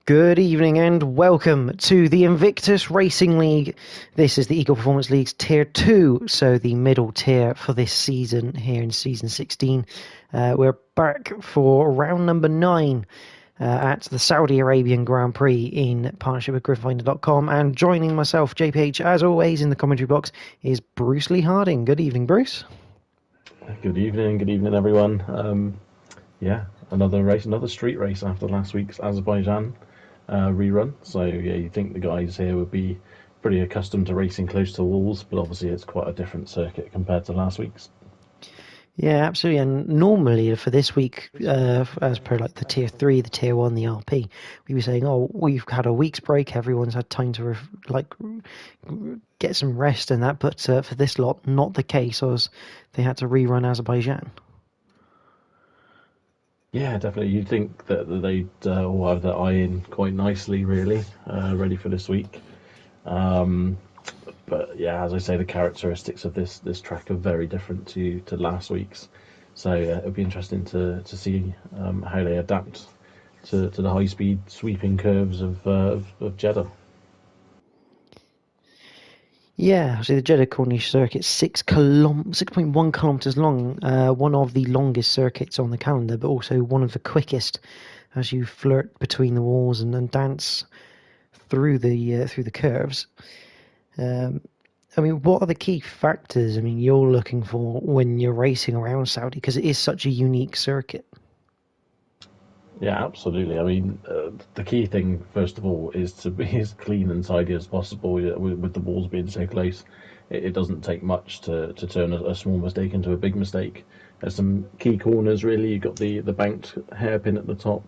Good evening and welcome to the Invictus Racing League. This is the Eagle Performance League's Tier 2, so the middle tier for this season here in Season 16. We're back for round number 9 at the Saudi Arabian Grand Prix in partnership with Gridfinder.com, and joining myself, JPH, as always, in the commentary box is Bruce Lee Harding. Good evening, Bruce. Good evening everyone. Another race, another street race after last week's Azerbaijan rerun. So yeah, you'd think the guys here would be pretty accustomed to racing close to walls, but obviously it's quite a different circuit compared to last week's. Yeah, absolutely. And normally for this week, as per like the Tier 3, the Tier 1, the RP, we were saying, oh, we've had a week's break, everyone's had time to get some rest and that, but for this lot, not the case, as they had to rerun Azerbaijan. Yeah, definitely. You'd think that they'd all have their eye in quite nicely, really, ready for this week. But yeah, as I say, the characteristics of this track are very different to last week's. So it'll be interesting to see how they adapt to the high speed sweeping curves of Jeddah. Yeah, so the Jeddah Corniche circuit, 6.1 kilometers long, one of the longest circuits on the calendar, but also one of the quickest as you flirt between the walls and dance through the curves. I mean, what are the key factors, you're looking for when you're racing around Saudi? Because it is such a unique circuit. Yeah, absolutely. I mean, the key thing, first of all, is to be as clean and tidy as possible. With the walls being so close, it doesn't take much to turn a small mistake into a big mistake. There's some key corners, really. You've got the banked hairpin at the top.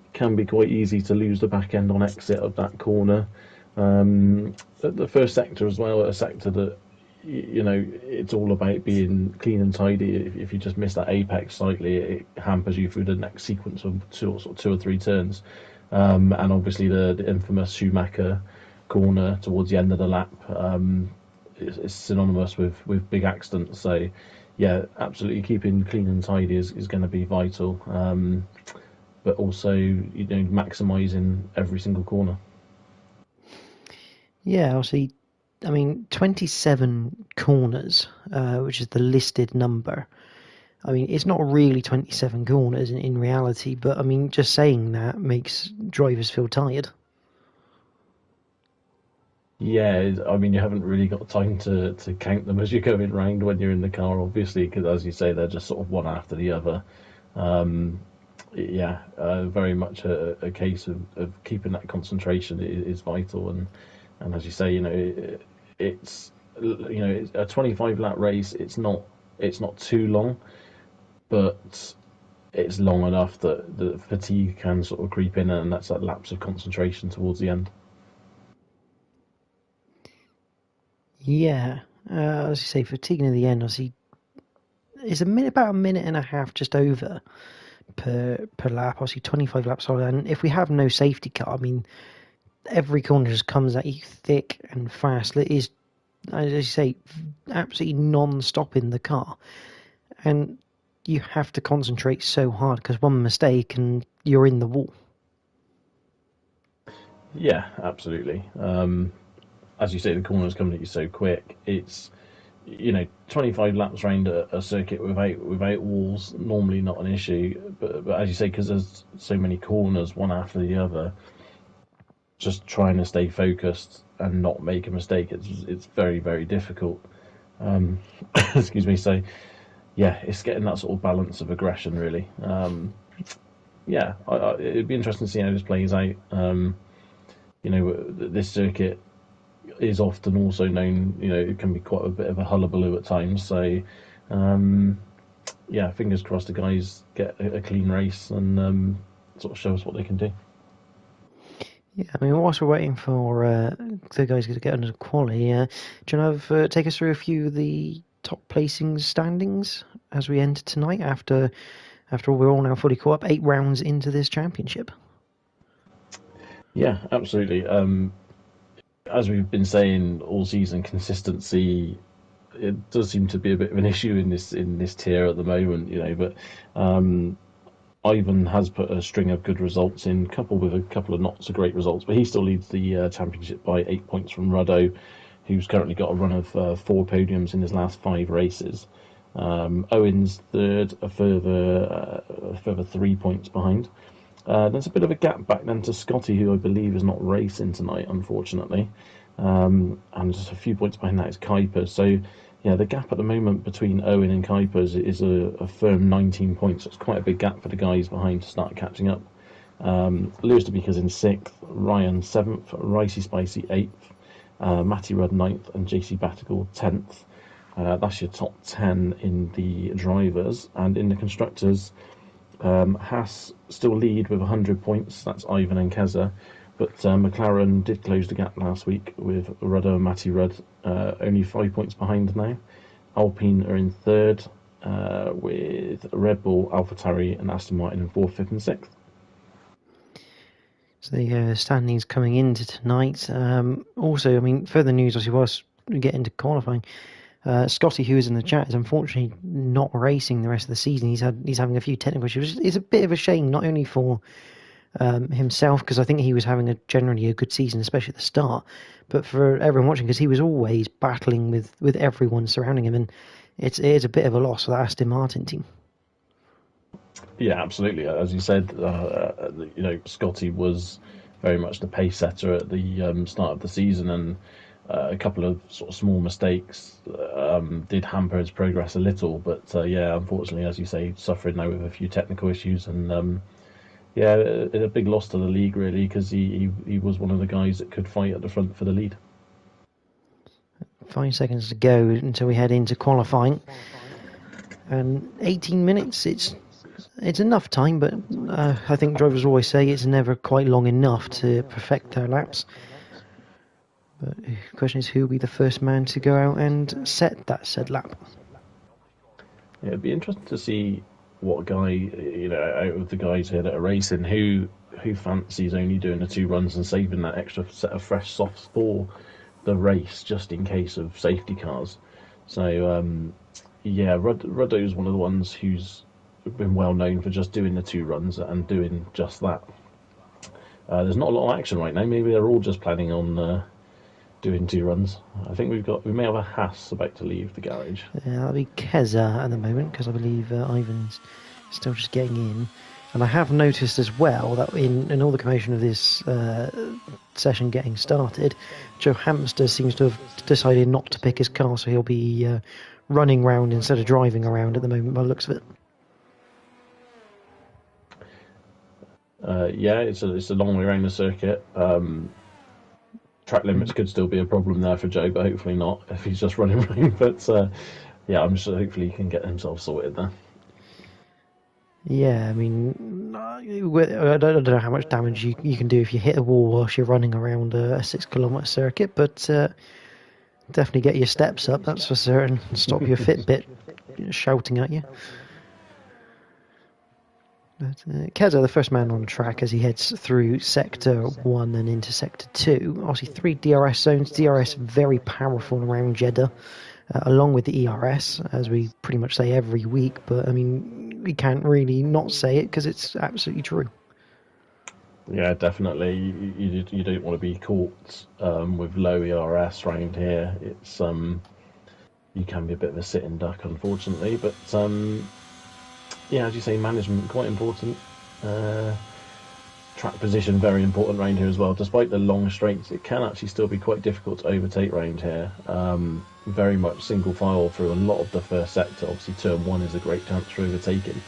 It can be quite easy to lose the back end on exit of that corner. The first sector as well, a sector that it's all about being clean and tidy. If you just miss that apex slightly, it hampers you through the next sequence of two or three turns. And obviously the infamous Schumacher corner towards the end of the lap is synonymous with big accidents. So yeah, absolutely keeping clean and tidy is going to be vital. But also, maximising every single corner. Yeah, obviously, 27 corners, which is the listed number. It's not really 27 corners in reality, but just saying that makes drivers feel tired. Yeah, I mean, you haven't really got time to count them as you're going round when you're in the car, obviously, because as you say, they're just sort of one after the other. Um, Very much a case of keeping that concentration is vital, and as you say, it's a 25 lap race. It's not too long, but it's long enough that the fatigue can sort of creep in, and that's that lapse of concentration towards the end. Yeah, as you say, fatiguing in the end, obviously, it's about a minute and a half just over per lap. Obviously, 25 laps on, and if we have no safety car, every corner just comes at you thick and fast. It is, as you say, absolutely non-stop in the car, and you have to concentrate so hard because one mistake and you're in the wall. Yeah, absolutely. As you say, the corners coming at you so quick. It's 25 laps around a circuit without walls, normally not an issue. But as you say, because there's so many corners one after the other, just trying to stay focused and not make a mistake, it's very very difficult. Um, excuse me. So yeah, it's getting that sort of balance of aggression really. It'd be interesting to see how this plays out. This circuit is often also known, it can be quite a bit of a hullabaloo at times. So, yeah, fingers crossed the guys get a clean race and sort of show us what they can do. Yeah, whilst we're waiting for the guys to get under the quali, do you want to take us through a few of the top placing standings as we enter tonight? After all, we're all now fully caught up 8 rounds into this championship. Yeah, absolutely. As we've been saying all season, consistency it does seem to be a bit of an issue in this tier at the moment. But Ivan has put a string of good results in, coupled with a couple of not so great results, but he still leads the championship by 8 points from Ruddo, who's currently got a run of 4 podiums in his last 5 races. Owen's third, a further 3 points behind. There's a bit of a gap back then to Scotty, who I believe is not racing tonight, unfortunately. And just a few points behind that is Kuiper. So, yeah, the gap at the moment between Owen and Kuiper is a firm 19 points. So it's quite a big gap for the guys behind to start catching up. Lewis DeBeeker's in 6th, Ryan 7th, Ricey Spicy 8th, Matty Rudd 9th, and JC Battigal 10th. That's your top 10 in the drivers. And in the constructors, Haas still lead with 100 points. That's Ivan and Keza. But McLaren did close the gap last week with Rudder and Matty Rudd only 5 points behind now. Alpine are in 3rd with Red Bull, AlphaTauri and Aston Martin in 4th, 5th and 6th. So the standings coming into tonight. Also, I mean, further news, obviously, whilst we get into qualifying, Scotty, who is in the chat, is unfortunately not racing the rest of the season. He's having a few technical issues. It's a bit of a shame, not only for himself, because I think he was having generally a good season, especially at the start, but for everyone watching, because he was always battling with everyone surrounding him, and it is a bit of a loss for the Aston Martin team. Yeah, absolutely. As you said, Scotty was very much the pace setter at the start of the season, and a couple of sort of small mistakes did hamper his progress a little. But yeah, unfortunately, as you say, suffering now with a few technical issues, and yeah, a big loss to the league really, because he was one of the guys that could fight at the front for the lead. 5 seconds to go until we head into qualifying, and 18 minutes. It's enough time, but I think drivers always say it's never quite long enough to perfect their laps. But the question is, who will be the first man to go out and set that said lap? Yeah, it'd be interesting to see what guy, out of the guys here that are racing, who fancies only doing the 2 runs and saving that extra set of fresh softs for the race, just in case of safety cars. So, yeah, Ruddo's one of the ones who's been well known for just doing the 2 runs and doing just that. There's not a lot of action right now. Maybe they're all just planning on doing 2 runs. I think we may have a Haas about to leave the garage. Yeah, that'll be Keza at the moment, because I believe Ivan's still just getting in. And I have noticed as well that in all the commotion of this session getting started, Joe Hamster seems to have decided not to pick his car, so he'll be running around instead of driving around at the moment by the looks of it. Yeah, it's a long way around the circuit. Track limits could still be a problem there for Joe, but hopefully not if he's just running around. But yeah, I'm sure hopefully he can get himself sorted there. Yeah, I mean, I don't know how much damage you can do if you hit a wall whilst you're running around a 6-kilometre circuit, but definitely get your steps up, that's for certain. Stop your Fitbit shouting at you. But Keza, the first man on track as he heads through Sector 1 and into Sector 2. Obviously 3 DRS zones. DRS very powerful around Jeddah, along with the ERS, as we pretty much say every week. But, I mean, we can't really not say it because it's absolutely true. Yeah, definitely. You don't want to be caught with low ERS around here. It's you can be a bit of a sitting duck, unfortunately. But yeah, as you say, management quite important. Track position very important around here as well. Despite the long straights, it can actually still be quite difficult to overtake around here. Very much single file through a lot of the first sector. Obviously, turn 1 is a great chance for overtaking.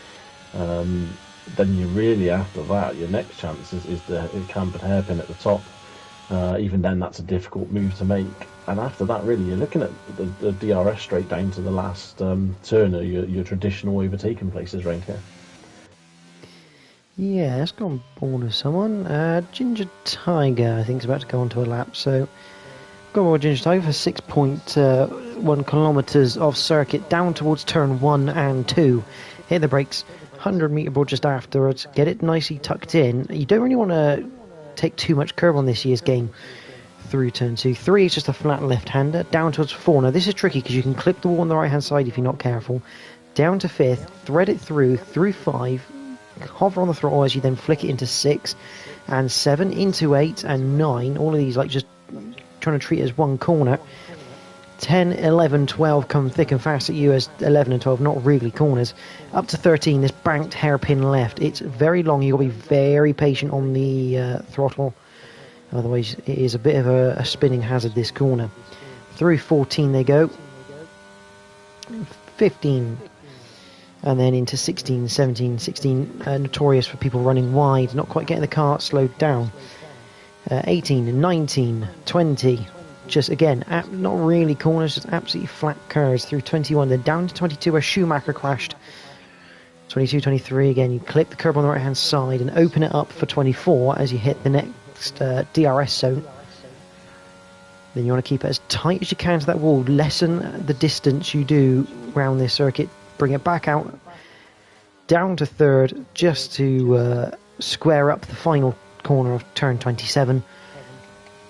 Then you really, after that, your next chance is the cambered hairpin at the top. Even then, that's a difficult move to make. And after that, really, you're looking at the DRS straight down to the last turn, your traditional overtaking places around here. Yeah, let's go on board with someone. Ginger Tiger, I think, is about to go onto a lap. So, go on board Ginger Tiger for 6.1 kilometres of circuit down towards turn 1 and 2. Hit the brakes, 100 metre board just afterwards. Get it nicely tucked in. You don't really want to take too much curve on this year's game through turn 2. 3 is just a flat left-hander. Down towards 4. Now, this is tricky because you can clip the wall on the right-hand side if you're not careful. Down to 5th, thread it through 5. hover on the throttle as you then flick it into 6 and 7, into 8 and 9. All of these like just trying to treat it as one corner. 10, 11, 12 come thick and fast at you as 11 and 12 not really corners. Up to 13, this banked hairpin left. It's very long. You've got to be very patient on the throttle. Otherwise, it is a bit of a spinning hazard, this corner. Through 14 they go. 15. And then into 16, 17, 16. Notorious for people running wide, not quite getting the car slowed down. 18, 19, 20. Just again, not really corners, just absolutely flat curves through 21. Then down to 22 where Schumacher crashed. 22, 23 again, you clip the curb on the right hand side and open it up for 24 as you hit the next DRS zone. Then you want to keep it as tight as you can to that wall, lessen the distance you do around this circuit, bring it back out, down to third, just to square up the final corner of turn 27.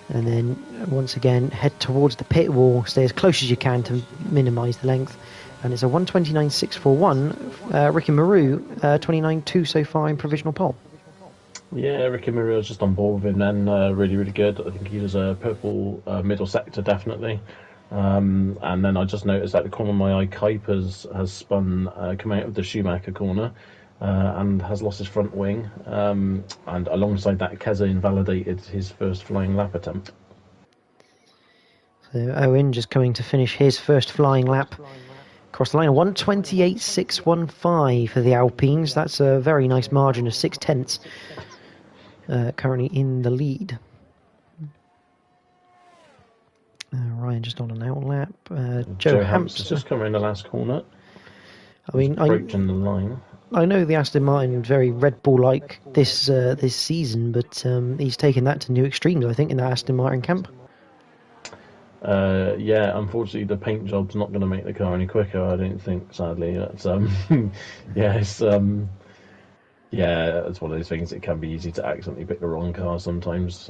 And then once again head towards the pit wall, stay as close as you can to minimise the length. And it's a 1:29.641. Ricky Maru 29.2 so far in provisional pole. Yeah, Ricky Maru is just on board with him then, really, really good. I think he was a purple middle sector, definitely. And then I just noticed at the corner of my eye, Kuipers has spun, come out of the Schumacher corner, and has lost his front wing. And alongside that, Keza invalidated his first flying lap attempt. So Owen just coming to finish his first flying lap. Across the line, 1:28.615 for the Alpines. That's a very nice margin of 0.6. Currently in the lead. Ryan just on an out lap. Joe Hampster's just come around the last corner. I mean, approaching the line. I know the Aston Martin very Red Bull-like this season, but he's taken that to new extremes, I think, in the Aston Martin camp. Yeah, unfortunately, the paint job's not going to make the car any quicker. I don't think, sadly. That's it's one of those things. It can be easy to accidentally pick the wrong car sometimes.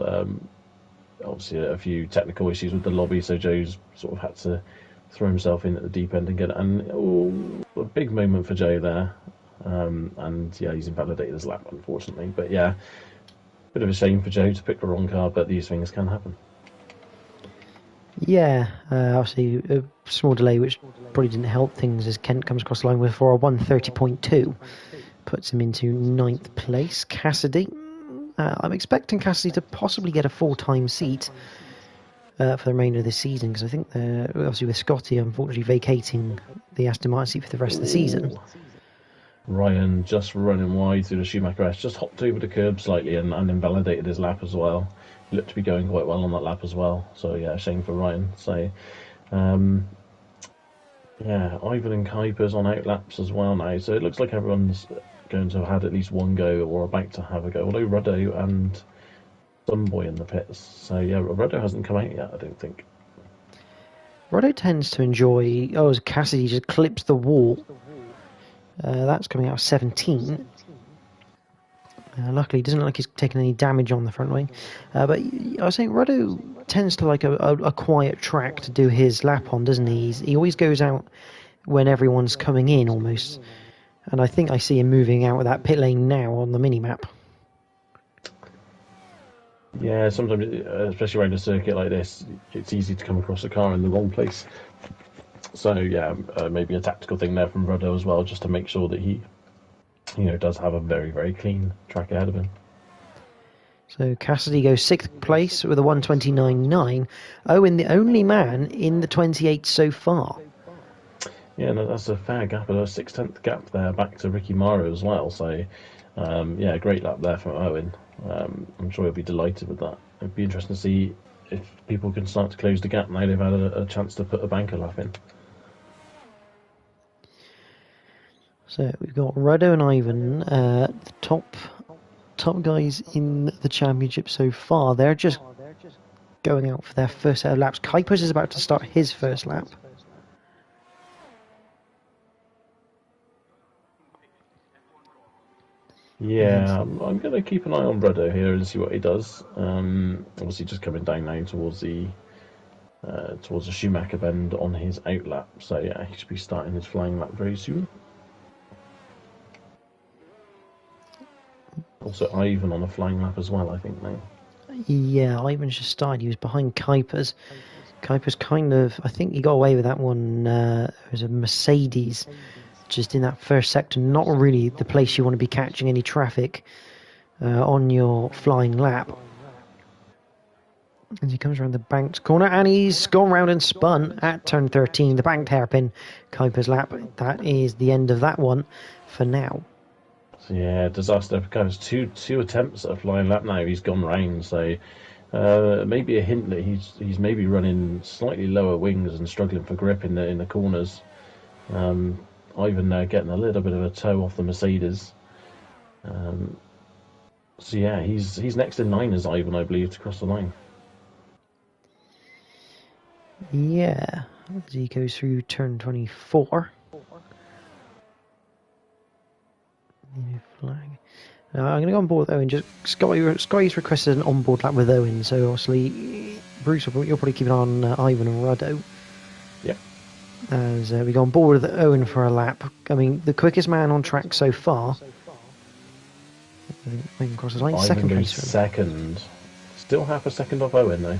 Obviously, a few technical issues with the lobby, so Joe's sort of had to throw himself in at the deep end and get it. And a big moment for Joe there. And yeah, he's invalidated his lap, unfortunately. But yeah, bit of a shame for Joe to pick the wrong car, but these things can happen. Yeah, obviously a small delay which probably didn't help things as Kent comes across the line with for a 1:30.2. Puts him into 9th place. Cassidy, I'm expecting Cassidy to possibly get a full-time seat for the remainder of the season, because I think obviously with Scotty unfortunately vacating the Aston Martin seat for the rest of the season. Ryan just running wide through the Schumacher S, just hopped over the curb slightly and invalidated his lap as well. He looked to be going quite well on that lap as well. So yeah, shame for Ryan. So Ivan and Kuipers on out laps as well now. So it looks like everyone's going to have had at least one go or about to have a go. Although Ruddo and Sunboy in the pits. So yeah, Ruddo hasn't come out yet, I don't think. Ruddo tends to enjoy. As Cassidy just clips the wall. That's coming out of 17. Luckily, it doesn't look like he's taken any damage on the front wing. But I was saying, Ruddo tends to like a quiet track to do his lap on, doesn't he? He always goes out when everyone's coming in, almost. And I think I see him moving out of that pit lane now on the mini-map. Yeah, sometimes, especially around a circuit like this, it's easy to come across a car in the wrong place. So yeah, maybe a tactical thing there from Ruddo as well, just to make sure that he does have a very, very clean track ahead of him. So Cassidy goes 6th place with a 1:29.9. Owen, the only man in the 28 so far. Yeah, no, that's a fair gap, a 6/10 gap there back to Ricky Maru as well. So yeah, great lap there from Owen. I'm sure he'll be delighted with that. It'd be interesting to see if people can start to close the gap now they've had a chance to put a banker lap in. So we've got Ruddo and Ivan, the top guys in the championship so far. They're just going out for their first set of laps. Kuipers is about to start his first lap. Yeah, I'm going to keep an eye on Ruddo here and see what he does. Obviously, just coming down now towards the Schumacher bend on his out lap. So yeah, he should be starting his flying lap very soon. Also, Ivan on a flying lap as well, I think, now. Yeah, Ivan's just started. He was behind Kuipers. Kuipers kind of, I think he got away with that one. It was a Mercedes just in that first sector. Not really the place you want to be catching any traffic on your flying lap. As he comes around the banked corner, and he's gone round and spun at turn 13, the banked hairpin, Kuiper's lap. That is the end of that one for now. So yeah, disaster for Kuipers. Two attempts at a flying lap now. He's gone round, so maybe a hint that he's maybe running slightly lower wings and struggling for grip in the corners. Ivan getting a little bit of a toe off the Mercedes. So yeah, he's next in line as Ivan, I believe, to cross the line. Yeah, as he goes through turn 24. Flag. I'm going to go on board with Owen. Just Scotty's requested an onboard lap with Owen, so obviously, Bruce, you'll probably keep an eye on Ivan and Ruddo. Yep. As we go on board with Owen for a lap. I mean, the quickest man on track so far. I think Ivan crosses the line. Ivan Second goes place. Second. Still half a second off Owen, though.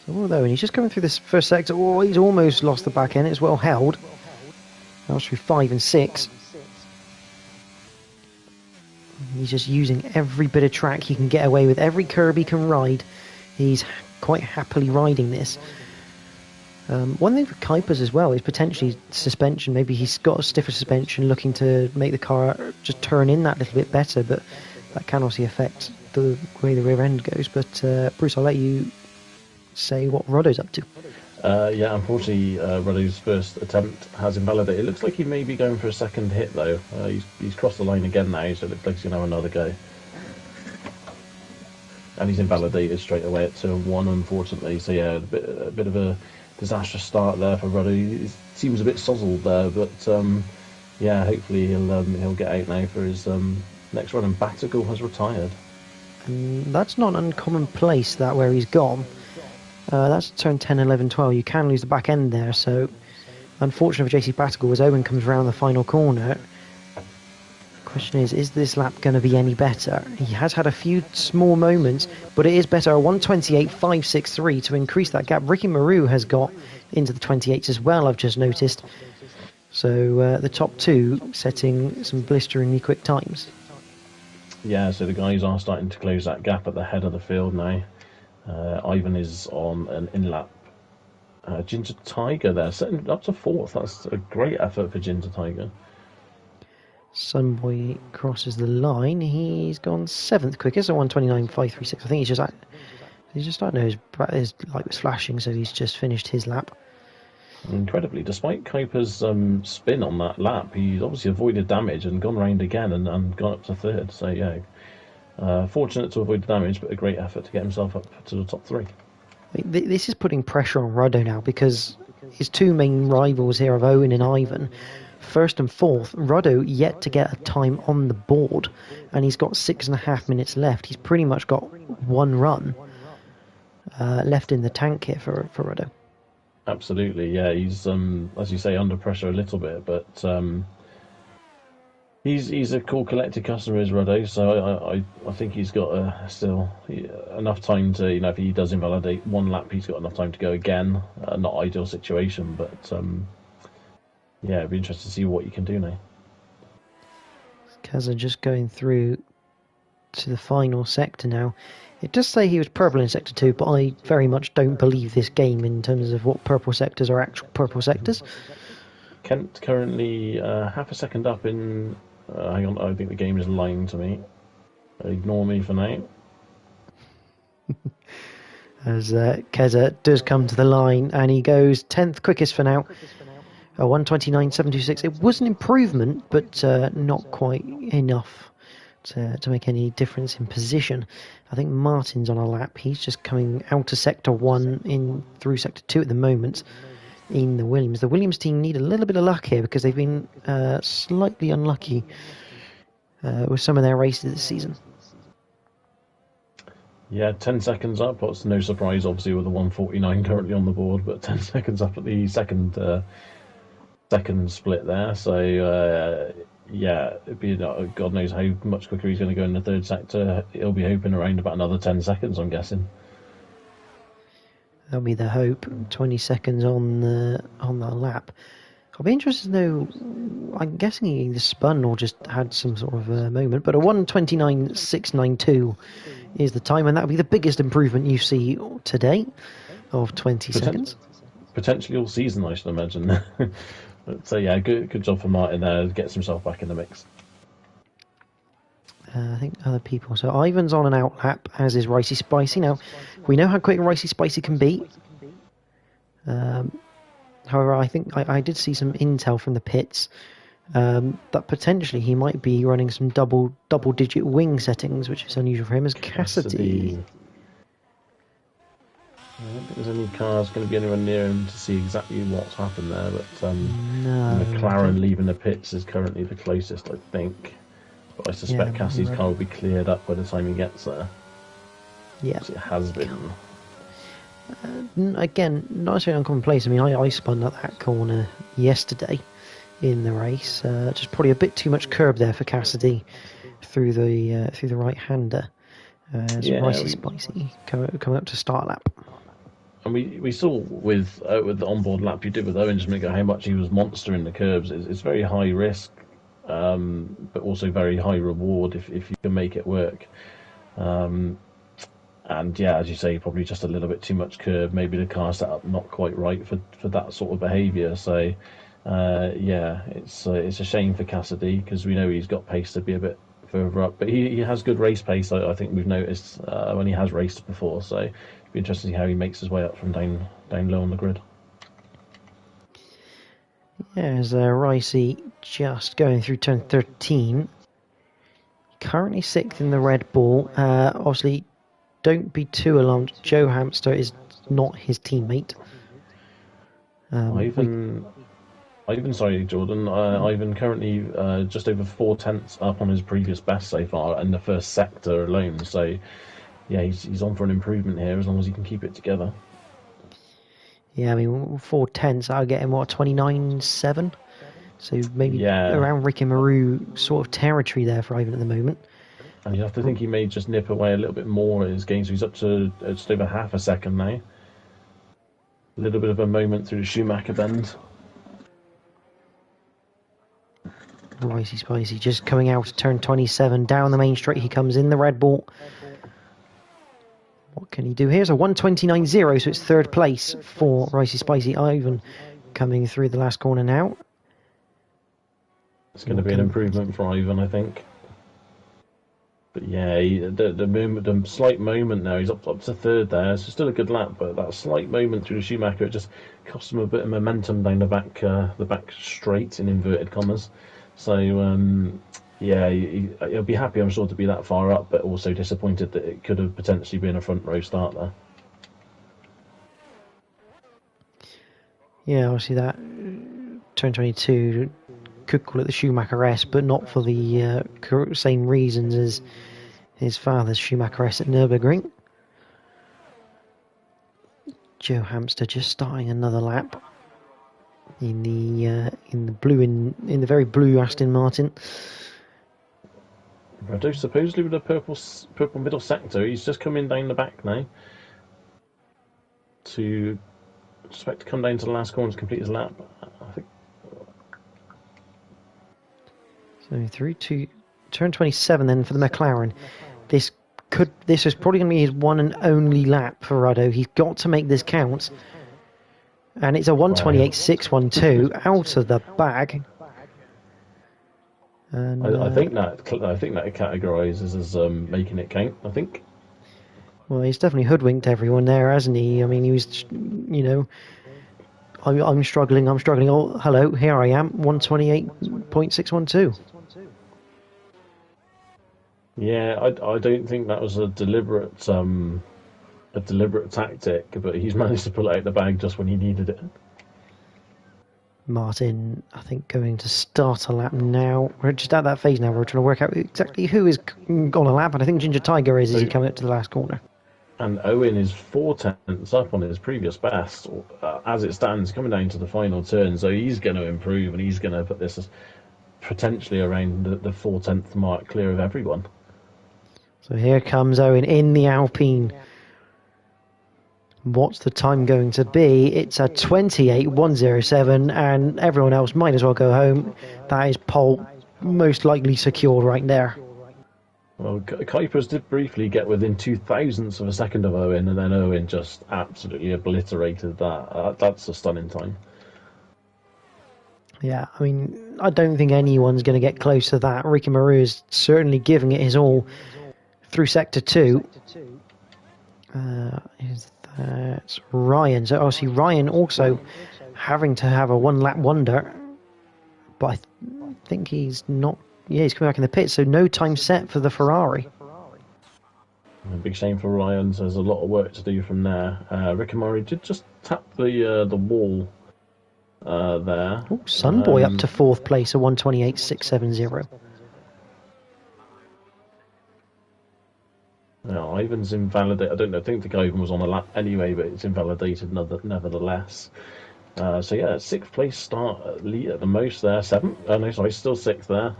So although he's just coming through this first sector, he's almost lost the back end. It's well held. That was through 5 and 6. He's just using every bit of track he can get away with, every curb he can ride. He's quite happily riding this. One thing for Kuipers as well is potentially suspension. Maybe he's got a stiffer suspension, looking to make the car just turn in that little bit better, but that can obviously affect the way the rear end goes. But Bruce, I'll let you say what Roddo's up to. Yeah, unfortunately, Ruddo's first attempt has invalidated. It looks like he may be going for a second hit, though. He's crossed the line again now, so it looks like he's going to have another go. And he's invalidated straight away at turn 1, unfortunately. So yeah, a bit of a disastrous start there for Ruddo. He seems a bit sozzled there, but yeah, hopefully he'll get out now for his next run. And Batagal has retired. And that's not an uncommon place, that where he's gone. That's turn 10, 11, 12. You can lose the back end there, so unfortunate for JC Batagal as Owen comes round the final corner. The question is this lap going to be any better? He has had a few small moments, but it is better. 1:28.563 to increase that gap. Ricky Maru has got into the 28s as well, I've just noticed. So the top two setting some blisteringly quick times. Yeah, so the guys are starting to close that gap at the head of the field now. Ivan is on an in-lap. Ginger Tiger there, setting up to 4th. That's a great effort for Ginger Tiger. Sunboy crosses the line. He's gone 7th quickest at 1:29.536. I think he's just starting to his light was flashing, so he's just finished his lap. Incredibly, despite Kuiper's spin on that lap, he's obviously avoided damage and gone round again and gone up to 3rd. So yeah, fortunate to avoid the damage, but a great effort to get himself up to the top 3. This is putting pressure on Ruddo now, because his two main rivals here of Owen and Ivan, 1st and 4th. Ruddo yet to get a time on the board, and he's got 6.5 minutes left. He's pretty much got one run left in the tank here for Ruddo. Absolutely, yeah. He's as you say, under pressure a little bit, but he's a cool collected customer, is Ruddo. So I think he's got still enough time to, if he does invalidate one lap, he's got enough time to go again. Not ideal situation, but yeah, it'd be interesting to see what you can do now. Kaza just going through to the final sector now. It does say he was purple in Sector 2, but I very much don't believe this game in terms of what purple sectors are actual purple sectors. Kent currently half a second up in... hang on, I think the game is lying to me. Ignore me for now. As Keza does come to the line, and he goes 10th quickest for now. 1:29.726. It was an improvement, but not quite enough to make any difference in position. I think Martin's on a lap. He's just coming out of Sector 1 in through Sector 2 at the moment in the Williams. The Williams team need a little bit of luck here, because they've been slightly unlucky with some of their races this season. Yeah, 10 seconds up. That's no surprise, obviously, with the 1:49 currently on the board, but 10 seconds up at the second split there. So, yeah, it'd be God knows how much quicker he's going to go in the third sector. He'll be hoping around about another 10 seconds, I'm guessing. That'll be the hope. 20 seconds on the lap. I'll be interested to know. I'm guessing he either spun or just had some sort of moment. But a 1:29.692 is the time, and that'll be the biggest improvement you see today of 20 seconds. Potentially all season, I should imagine. So yeah, good job for Martin there. Gets himself back in the mix. I think other people. So Ivan's on an out lap, as is Ricey Spicy. Now, we know how quick Ricey Spicy can be. However, I think I did see some intel from the pits that potentially he might be running some double-digit wing settings, which is unusual for him, as Cassidy. I don't think there's any cars going to be anywhere near him to see exactly what's happened there, but no, McLaren leaving the pits is currently the closest, I think. But I suspect Cassie's car will be cleared up by the time he gets there. Yeah. It has been. Again, not necessarily uncommon place. I mean, I spun up that corner yesterday in the race. Just probably a bit too much curb there for Cassidy through the right-hander. Ricey Spicy coming up to start lap. And we saw with the onboard lap you did with Owen just a minute ago how much he was monstering the curbs. It's very high risk, but also very high reward if you can make it work. And yeah, as you say, probably just a little bit too much curb. Maybe the car setup not quite right for that sort of behaviour. So yeah, it's a shame for Cassidy because we know he's got pace to be a bit further up, but he has good race pace. I think we've noticed when he has raced before. So it'd be interesting to see how he makes his way up from down low on the grid. Yeah, as Ricey just going through turn 13, currently 6th in the Red Bull. Obviously, don't be too alarmed. Joe Hamster is not his teammate. Ivan, sorry, Jordan. Ivan currently just over 4/10 up on his previous best so far in the first sector alone. So, yeah, he's on for an improvement here as long as he can keep it together. Yeah, I mean, 4/10, I'll get him, 29.7? So maybe around Ricky Maru sort of territory there for Ivan at the moment. And you have to think he may just nip away a little bit more at his game, so he's up to just over half a second now. A little bit of a moment through the Schumacher bend. Ricey Spicy just coming out of turn 27, down the main straight he comes in the Red Bull. What can he do? Here's a 1:29.0, so it's third place for Ricey Spicy. Ivan coming through the last corner now. It's going to be an improvement for Ivan, I think. But yeah, the slight moment now, he's up to third there. So still a good lap, but that slight moment through the Schumacher, it just cost him a bit of momentum down the back straight in inverted commas. So yeah, he'll be happy, I'm sure, to be that far up, but also disappointed that it could have potentially been a front row start there. Yeah, obviously that turn 22 could call it the Schumacher S, but not for the same reasons as his father's Schumacher S at Nürburgring. Joe Hamster just starting another lap in the very blue Aston Martin. Redo supposedly with the purple middle sector. He's just coming down the back now to expect to come down to the last corner to complete his lap. I think. So through to turn 27 then for the McLaren. This is probably going to be his one and only lap for Ruddo. He's got to make this count. And it's a 1:28.612 out of the bag. And, I think that categorises as making it count. I think. Well, he's definitely hoodwinked everyone there, hasn't he? I mean, he was, I'm struggling. Oh, hello, here I am, 1:28.612. Yeah, I don't think that was a deliberate tactic, but he's managed to pull it out the bag just when he needed it. Martin, I think, going to start a lap now. We're just at that phase now. We're trying to work out exactly who is on a lap, and I think Ginger Tiger is as he comes up to the last corner. And Owen is 4/10 up on his previous best as it stands, coming down to the final turn. So he's going to improve, and he's going to put this potentially around the 4/10 mark, clear of everyone. So here comes Owen in the Alpine. What's the time going to be? It's a 28.107, and everyone else might as well go home. That is pole most likely secured right there. Well, Kuipers did briefly get within 0.02 of a second of Owen, and then Owen just absolutely obliterated that. That's a stunning time. Yeah, I mean, I don't think anyone's going to get close to that. Ricky Maru is certainly giving it his all through Sector 2. That's Ryan. So obviously Ryan also having to have a one-lap wonder. But I think he's not... Yeah, he's coming back in the pit, so no time set for the Ferrari. A big shame for Ryan, so there's a lot of work to do from there. Ricky Murray did just tap the wall there. Ooh, Sunboy up to 4th place, a 128.670. No, Ivan's invalidated. I don't know. I think Ivan was on a lap anyway, but it's invalidated nevertheless. So yeah, 6th place start at the most there. 7th. Oh no, sorry, still 6th there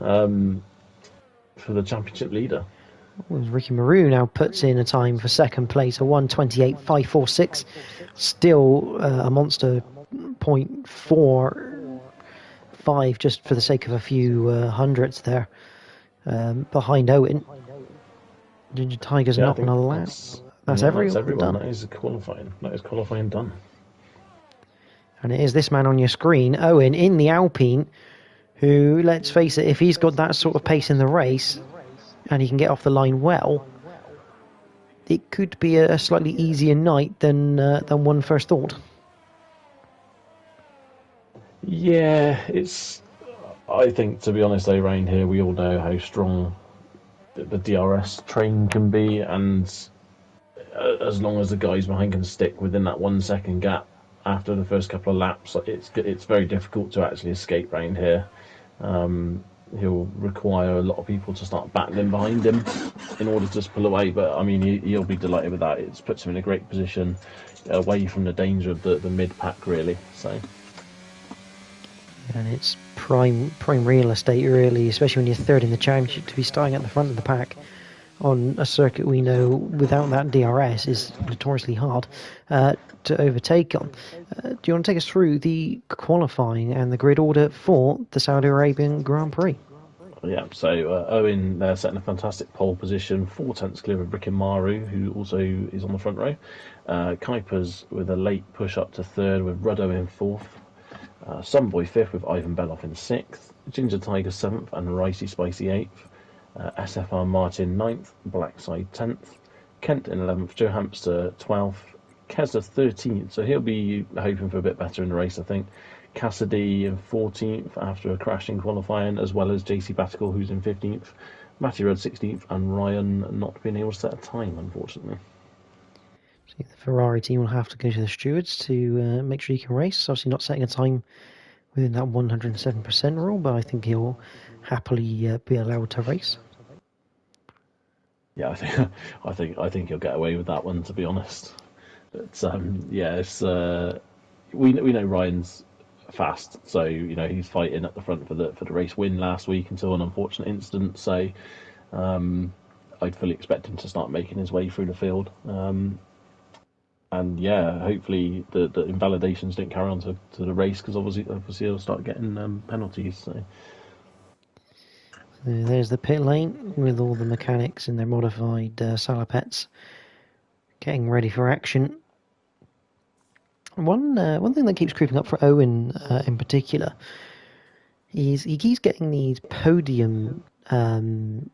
for the championship leader. Ricky Maru now puts in a time for 2nd place, a 128.546. Still a monster 0.45, just for the sake of a few hundredths there, behind Owen. Ginger Tiger's not on a lap. That's everyone done. That is qualifying. That is qualifying done. And it is this man on your screen, Owen, in the Alpine, who, let's face it, if he's got that sort of pace in the race, and he can get off the line well, it could be a slightly easier night than one first thought. Yeah, it's... I think, to be honest, around here, we all know how strong the DRS train can be, and as long as the guys behind can stick within that 1 second gap after the first couple of laps, it's very difficult to actually escape round here. He'll require a lot of people to start battling behind him in order to just pull away, but I mean he'll be delighted with that. It puts him in a great position away from the danger of the mid pack, really. So, and it's prime real estate, really, especially when you're 3rd in the championship, to be starting at the front of the pack on a circuit we know without that DRS is notoriously hard to overtake on. Do you want to take us through the qualifying and the grid order for the Saudi Arabian Grand Prix? Yeah, so Owen there setting a fantastic pole position, 4/10 clear of Ricky Maru, who also is on the front row. Kuipers with a late push up to 3rd with Ruddo in 4th. Sunboy 5th with Ivan Beloff in 6th. Ginger Tiger 7th and Ricey Spicy 8th. SFR Martin 9th, Blackside 10th, Kent in 11th, Joe Hamster 12th, Kesler 13th, so he'll be hoping for a bit better in the race, I think. Cassidy in 14th after a crash in qualifying, as well as JC Batical, who's in 15th, Matty Rudd 16th, and Ryan not being able to set a time, unfortunately. So the Ferrari team will have to go to the stewards to make sure he can race. Obviously not setting a time within that 107% rule, but I think he'll happily be allowed to race. Yeah, I think he'll get away with that one, to be honest. But yeah, it's we know Ryan's fast, so he's fighting at the front for the race win last week until an unfortunate incident. So I'd fully expect him to start making his way through the field. And yeah, hopefully the invalidations didn't carry on to the race, because obviously he'll start getting penalties. So there's the pit lane with all the mechanics in their modified Salopets getting ready for action. One thing that keeps creeping up for Owen in particular is he keeps getting these podium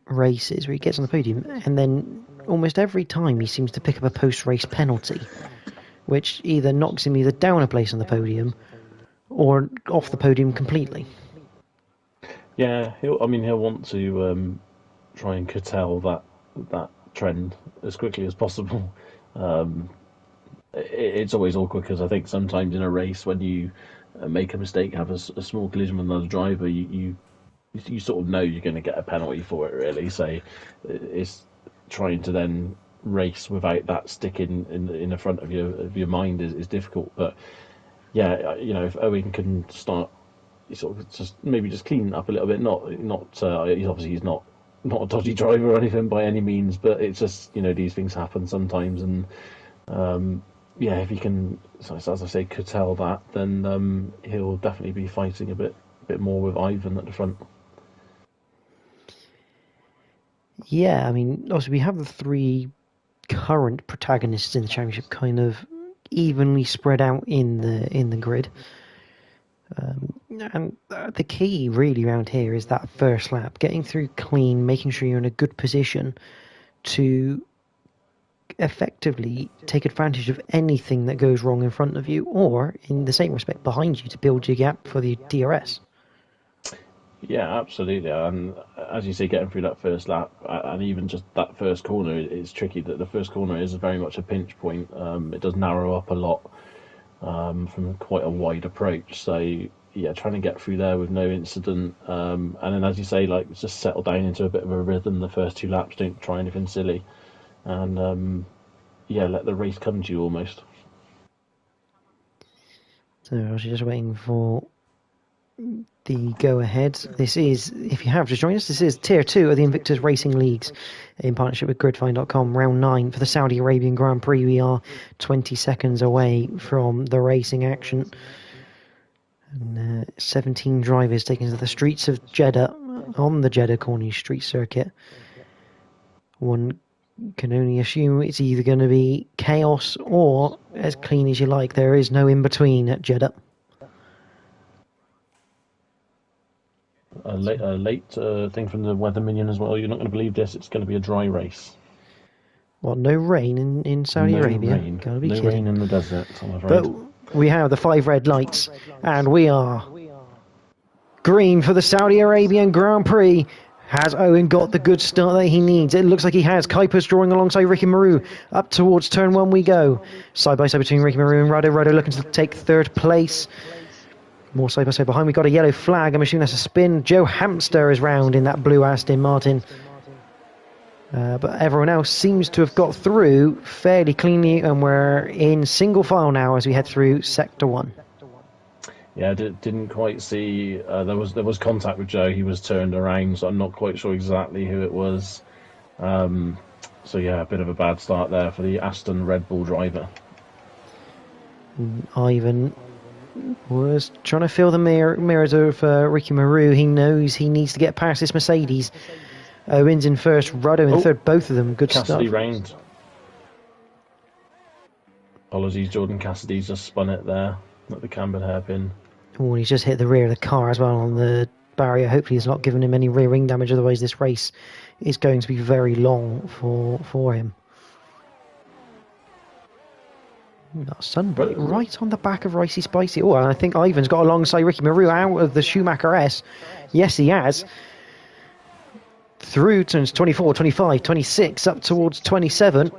races where he gets on the podium, and then almost every time he seems to pick up a post-race penalty, which either knocks him down a place on the podium or off the podium completely. Yeah, he'll want to try and curtail that trend as quickly as possible. It's always awkward, because I think sometimes in a race, when you make a mistake, have a small collision with another driver, you sort of know you're going to get a penalty for it, really. So it's trying to then race without that sticking in the front of your mind is difficult. But yeah, if Owen can start sort of just maybe just clean it up a little bit. He's not a dodgy driver or anything by any means, but it's just these things happen sometimes, and yeah, if he can, as I say, curtail that, then he'll definitely be fighting a bit more with Ivan at the front. Yeah, I mean, obviously we have the three current protagonists in the championship kind of evenly spread out in the grid. And the key really around here is that first lap, getting through clean, making sure you're in a good position to effectively take advantage of anything that goes wrong in front of you, or in the same respect behind you, to build your gap for the DRS. Yeah, absolutely. And as you say, getting through that first lap, and even just that first corner, is tricky. That the first corner is very much a pinch point. It does narrow up a lot from quite a wide approach. So yeah, trying to get through there with no incident, and then as you say, like just settle down into a bit of a rhythm the first two laps. Don't try anything silly, and yeah, let the race come to you almost. So I was just waiting for the go-ahead. This is, if you have just joined us, this is Tier 2 of the Invictus Racing Leagues in partnership with Gridfine.com, Round 9 for the Saudi Arabian Grand Prix. We are 20 seconds away from the racing action. And 17 drivers taken to the streets of Jeddah on the Jeddah Corniche Street Circuit. One can only assume it's either going to be chaos or as clean as you like. There is no in-between at Jeddah. A late thing from the weather minion as well. You're not going to believe this. It's going to be a dry race. What, no rain in Saudi Arabia? Rain. Gotta be no kidding. rain in the desert, I'm afraid. But we have the 5 red lights, and we are green for the Saudi Arabian Grand Prix. Has Owen got the good start that he needs? It looks like he has. Kuiper's drawing alongside Ricky Maru. Up towards turn 1 we go. Side by side between Ricky Maru and Rado. Rado looking to take third place. More side by side behind. We got a yellow flag. I'm assuming that's a spin. Joe Hamster is round in that blue Aston Martin. But everyone else seems to have got through fairly cleanly, and we're in single file now as we head through Sector 1. Yeah, didn't quite see. There was contact with Joe. He was turned around, so I'm not quite sure exactly who it was. So yeah, a bit of a bad start there for the Aston Red Bull driver. Ivan was trying to fill the mirrors of Ricky Maru. He knows he needs to get past this Mercedes. Owen's in first, Ruddo in third, both of them good Cassidy stuff. round. Apologies, Jordan Cassidy's just spun it there at the cambered hairpin. Oh, he's just hit the rear of the car as well on the barrier. Hopefully it's not given him any rear wing damage, otherwise this race is going to be very long for him. Sunbright right on the back of Ricey Spicy. Oh, and I think Ivan's got alongside Ricky Maru out of the Schumacher S. Yes, he has. Through turns 24, 25, 26, up towards 27.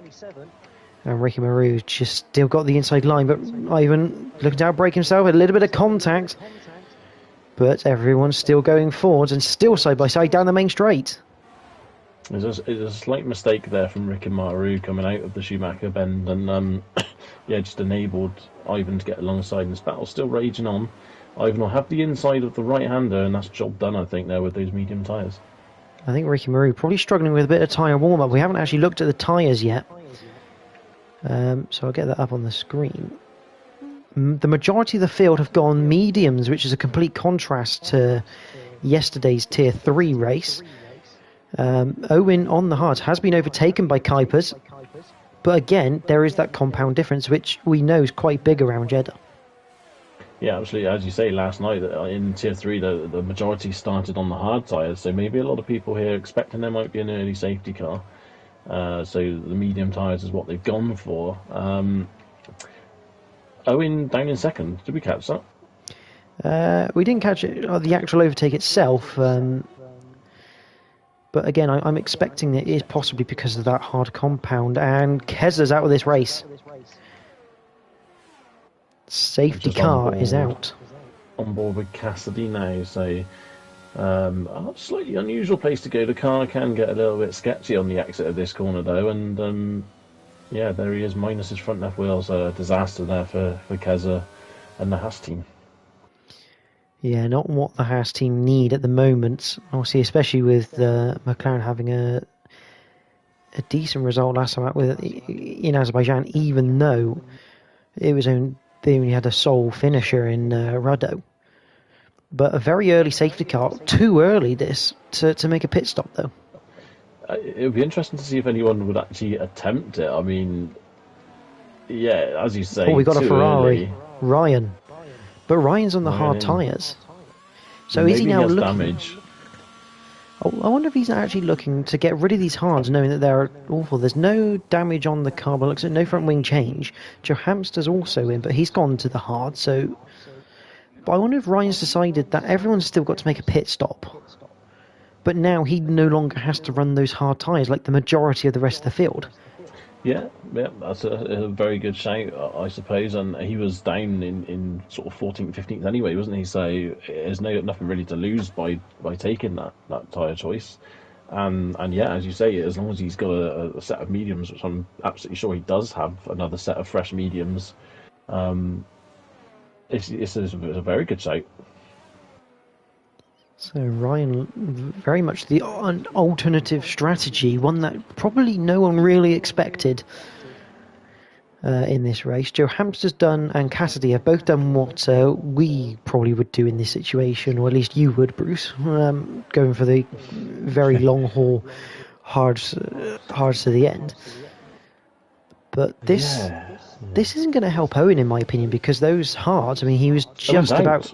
And Ricky Maru just still got the inside line, but Ivan looking to outbrake himself. A little bit of contact. But everyone's still going forwards and still side by side down the main straight. There's a slight mistake there from Ricky Maru coming out of the Schumacher bend, and yeah, just enabled Ivan to get alongside, and this battle's still raging on. Ivan will have the inside of the right-hander, and that's job done, I think, there with those medium tyres. I think Ricky Maru probably struggling with a bit of tyre warm-up. We haven't actually looked at the tyres yet. So I'll get that up on the screen. The majority of the field have gone mediums, which is a complete contrast to yesterday's Tier 3 race. Owen on the hards has been overtaken by Kuipers, but again, there is that compound difference, which we know is quite big around Jeddah. Yeah, absolutely. As you say, last night in Tier 3, the majority started on the hard tyres, so maybe a lot of people here expecting there might be an early safety car. So the medium tyres is what they've gone for. Owen down in second. Did we catch that? We didn't catch it, the actual overtake itself, but again, I'm expecting it is possibly because of that hard compound, and Kezza's out of this race. Safety car is out. On board with Cassidy now, so a slightly unusual place to go. The car can get a little bit sketchy on the exit of this corner though, and yeah, there he is, minus his front left wheels. A disaster there for Kezza and the Haas team. Yeah, not what the Haas team need at the moment. Obviously, especially with McLaren having a decent result last time out in Azerbaijan, even though they only had a sole finisher in Ruddo. But a very early safety car, too early this to make a pit stop though. It would be interesting to see if anyone would actually attempt it. I mean, yeah, as you Oh, say, we got a too Ferrari, early. Ryan. But Ryan's on the hard Ryan, tyres. So is he maybe he now has looking? damage. Oh, I wonder if he's actually looking to get rid of these hards, knowing that they're awful. There's no damage on the car, but looks like no front wing change. Joe Hamster's also in, but he's gone to the hard. So, but I wonder if Ryan's decided that everyone's still got to make a pit stop, but now he no longer has to run those hard tyres like the majority of the rest of the field. Yeah, that's a very good shout, I suppose. And he was down in sort of 14th, 15th anyway, wasn't he? So there's nothing really to lose by taking that tyre choice. And yeah, as you say, as long as he's got a set of mediums, which I'm absolutely sure he does have another set of fresh mediums, it's a very good shout. So Ryan, very much the alternative strategy, one that probably no one really expected in this race. Joe Hamster's done and Cassidy have both done what we probably would do in this situation, or at least you would, Bruce, going for the very long haul, hards to the end. But this isn't going to help Owen, in my opinion, because those hards. I mean, he was just about.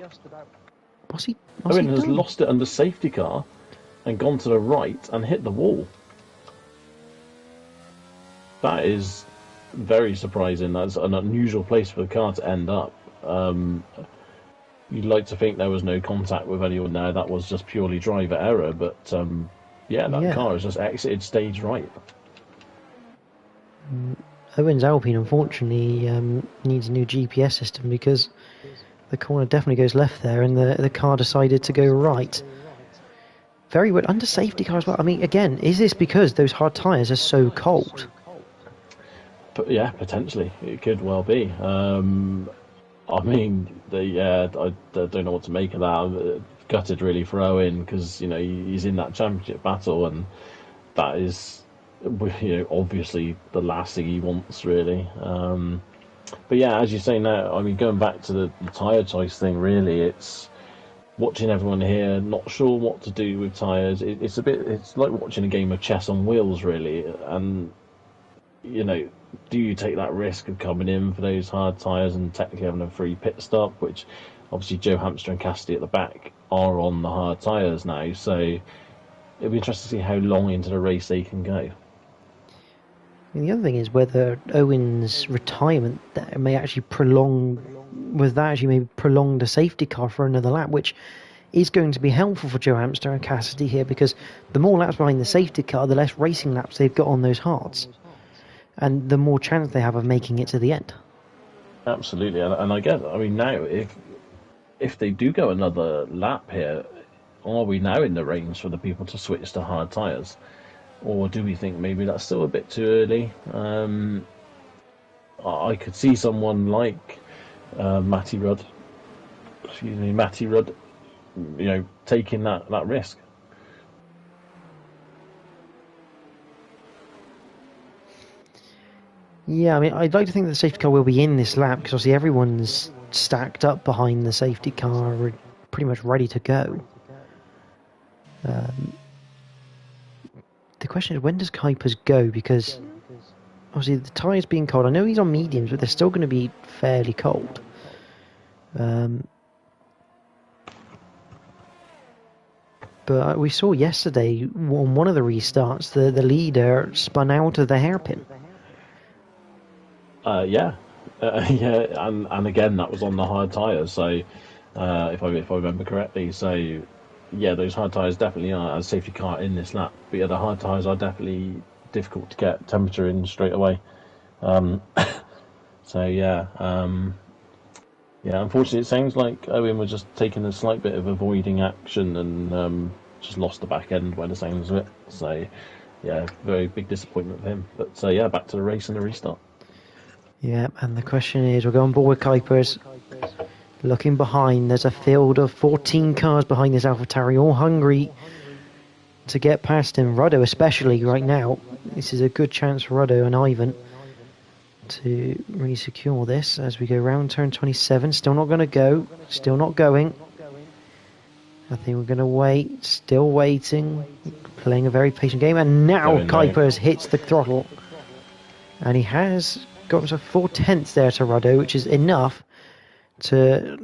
What's he? Owen has lost it under safety car and gone to the right and hit the wall. That is very surprising. That's an unusual place for the car to end up. You'd like to think there was no contact with anyone there. That was just purely driver error. But that car has just exited stage right. Owen's Alpine, unfortunately, needs a new GPS system because the corner definitely goes left there, and the car decided to go right. Very weird. Under safety car as well. I mean, again, is this because those hard tyres are so cold? But yeah, potentially. It could well be. I mean, I don't know what to make of that. I'm gutted really for Owen because, he's in that championship battle, and that is, obviously the last thing he wants, really. But yeah, as you say now, I mean, going back to the tyre choice thing, really, it's watching everyone here, not sure what to do with tyres. It's like watching a game of chess on wheels, really. And, do you take that risk of coming in for those hard tyres and technically having a free pit stop, which obviously Joe Hamster and Cassidy at the back are on the hard tyres now, so it'll be interesting to see how long into the race they can go. And the other thing is whether Owen's retirement there may actually prolong the safety car for another lap, which is going to be helpful for Joe Hamster and Cassidy here, because the more laps behind the safety car, the less racing laps they've got on those hards, and the more chance they have of making it to the end. Absolutely, and I guess, I mean, now if they do go another lap here, are we now in the range for the people to switch to hard tyres? Or do we think maybe that's still a bit too early? I could see someone like Matty Rudd, taking that risk. Yeah, I mean, I'd like to think that the safety car will be in this lap, because obviously everyone's stacked up behind the safety car, pretty much ready to go. The question is, when does Kuipers go? Because obviously the tyres being cold, I know he's on mediums, but they're still going to be fairly cold. But we saw yesterday on one of the restarts, the leader spun out of the hairpin. Yeah, and again that was on the hard tyres. So if I remember correctly, so yeah, those hard tyres definitely are a safety car in this lap. But yeah, the hard tyres are definitely difficult to get temperature in straight away. So yeah, unfortunately, it sounds like Owen was just taking a slight bit of avoiding action and just lost the back end by the sounds of it. So yeah, very big disappointment for him. But yeah, back to the race and the restart. Yeah, and the question is, we'll go on board with Kuipers. Looking behind, there's a field of 14 cars behind this AlphaTauri, all hungry to get past him. Ruddo especially right now. This is a good chance for Ruddo and Ivan to really secure this as we go round turn 27. Still not going to go. Still not going. I think we're going to wait. Still waiting. Playing a very patient game. And now Kuipers hits the throttle. And he has got himself 4/10 there to Ruddo, which is enough to